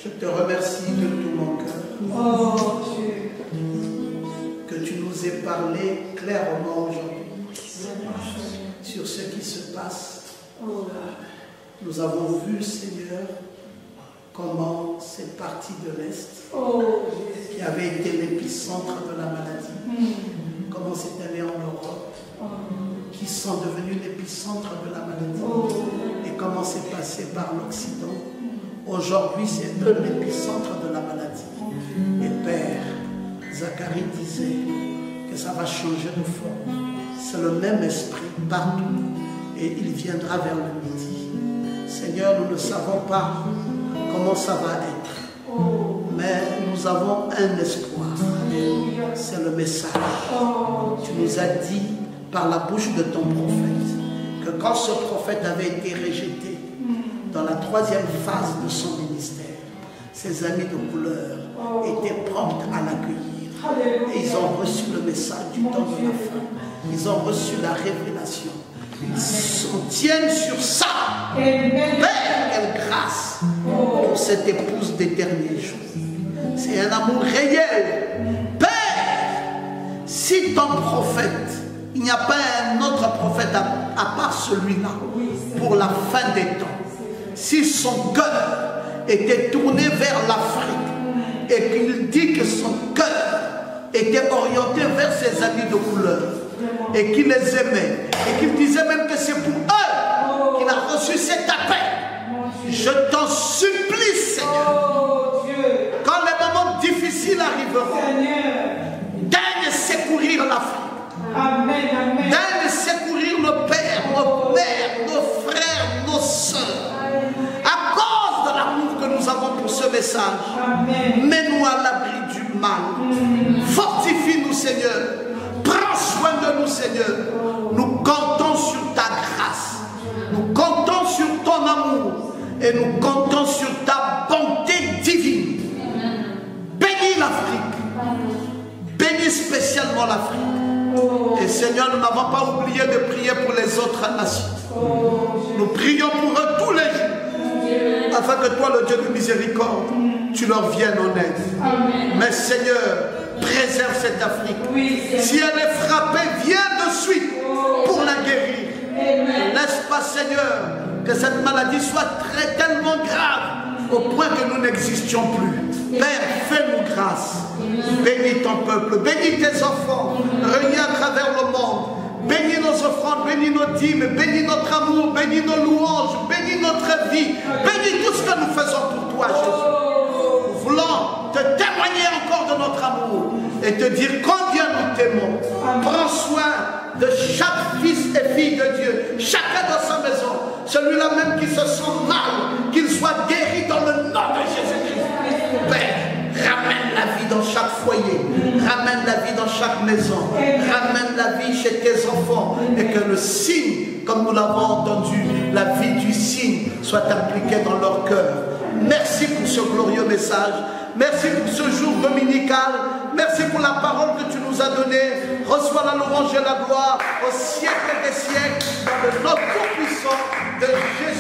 S1: je te remercie de tout mon cœur
S2: Oh Dieu.
S1: que tu nous aies parlé clairement aujourd'hui sur ce qui se passe. Nous avons vu, Seigneur, comment cette partie de l'Est, qui avait été l'épicentre de la maladie, comment c'est allé en Europe, qui sont devenus l'épicentre de la maladie, et comment c'est passé par l'Occident. Aujourd'hui, c'est eux l'épicentre de la maladie. Et Père, Zacharie disait que ça va changer de forme. C'est le même esprit partout, et il viendra vers le midi. Seigneur, nous ne savons pas comment ça va être, mais nous avons un espoir. C'est le message. Tu nous as dit par la bouche de ton prophète que quand ce prophète avait été rejeté dans la 3e phase de son ministère, ses amis de couleur étaient prompts à l'accueillir. Et ils ont reçu le message du temps de la fin. Ils ont reçu la révélation. Ils s'en tiennent sur ça. Père, quelle grâce pour cette épouse des derniers jours. C'est un amour réel. Père, si ton prophète, il n'y a pas un autre prophète à part celui-là pour la fin des temps. Si son cœur était tourné vers l'Afrique et qu'il dit que son cœur était orienté vers ses amis de couleur et qu'il les aimait et qu'il disait même que c'est pour eux qu'il a reçu cet appel, je t'en supplie, Seigneur, quand les moments difficiles arriveront, daigne secourir l'Afrique, daigne secourir nos pères, nos mères, nos frères, nos sœurs, à cause de l'amour que nous avons pour ce message. Mets-nous à l'abri du mal, fortifie-nous, Seigneur, prends soin de nous, Seigneur. Nous comptons sur ta grâce, nous comptons sur ton amour et nous comptons sur ta bonté divine. Bénis l'Afrique, bénis spécialement l'Afrique. Et Seigneur, nous n'avons pas oublié de prier pour les autres nations. Nous prions pour eux tous les jours, afin que toi, le Dieu de miséricorde, tu leur viennes en aide. Mais Seigneur, préserve cette Afrique. Si elle est frappée, viens de suite pour la guérir. Laisse pas, Seigneur, que cette maladie soit tellement grave au point que nous n'existions plus. Père, fais-nous grâce. Bénis ton peuple, bénis tes enfants, réunis à travers le monde. Bénis nos offrandes, bénis nos dîmes, bénis notre amour, bénis nos louanges, bénis notre vie, bénis tout ce que nous faisons pour toi, Jésus. Nous voulons te témoigner encore de notre amour et te dire combien nous t'aimons. Prends soin de chaque fils et fille de Dieu, chacun dans sa maison, celui-là même qui se sent mal, qu'il soit guéri dans le nom de Jésus-Christ. Père, ramène la vie dans chaque foyer, ramène la vie dans chaque maison, ramène la vie chez tes enfants et que le signe, comme nous l'avons entendu, la vie du signe soit appliquée dans leur cœur. Merci pour ce glorieux message. Merci pour ce jour dominical. Merci pour la parole que tu nous as donnée. Reçois la louange et la gloire au siècle des siècles, dans le nom tout puissant de Jésus.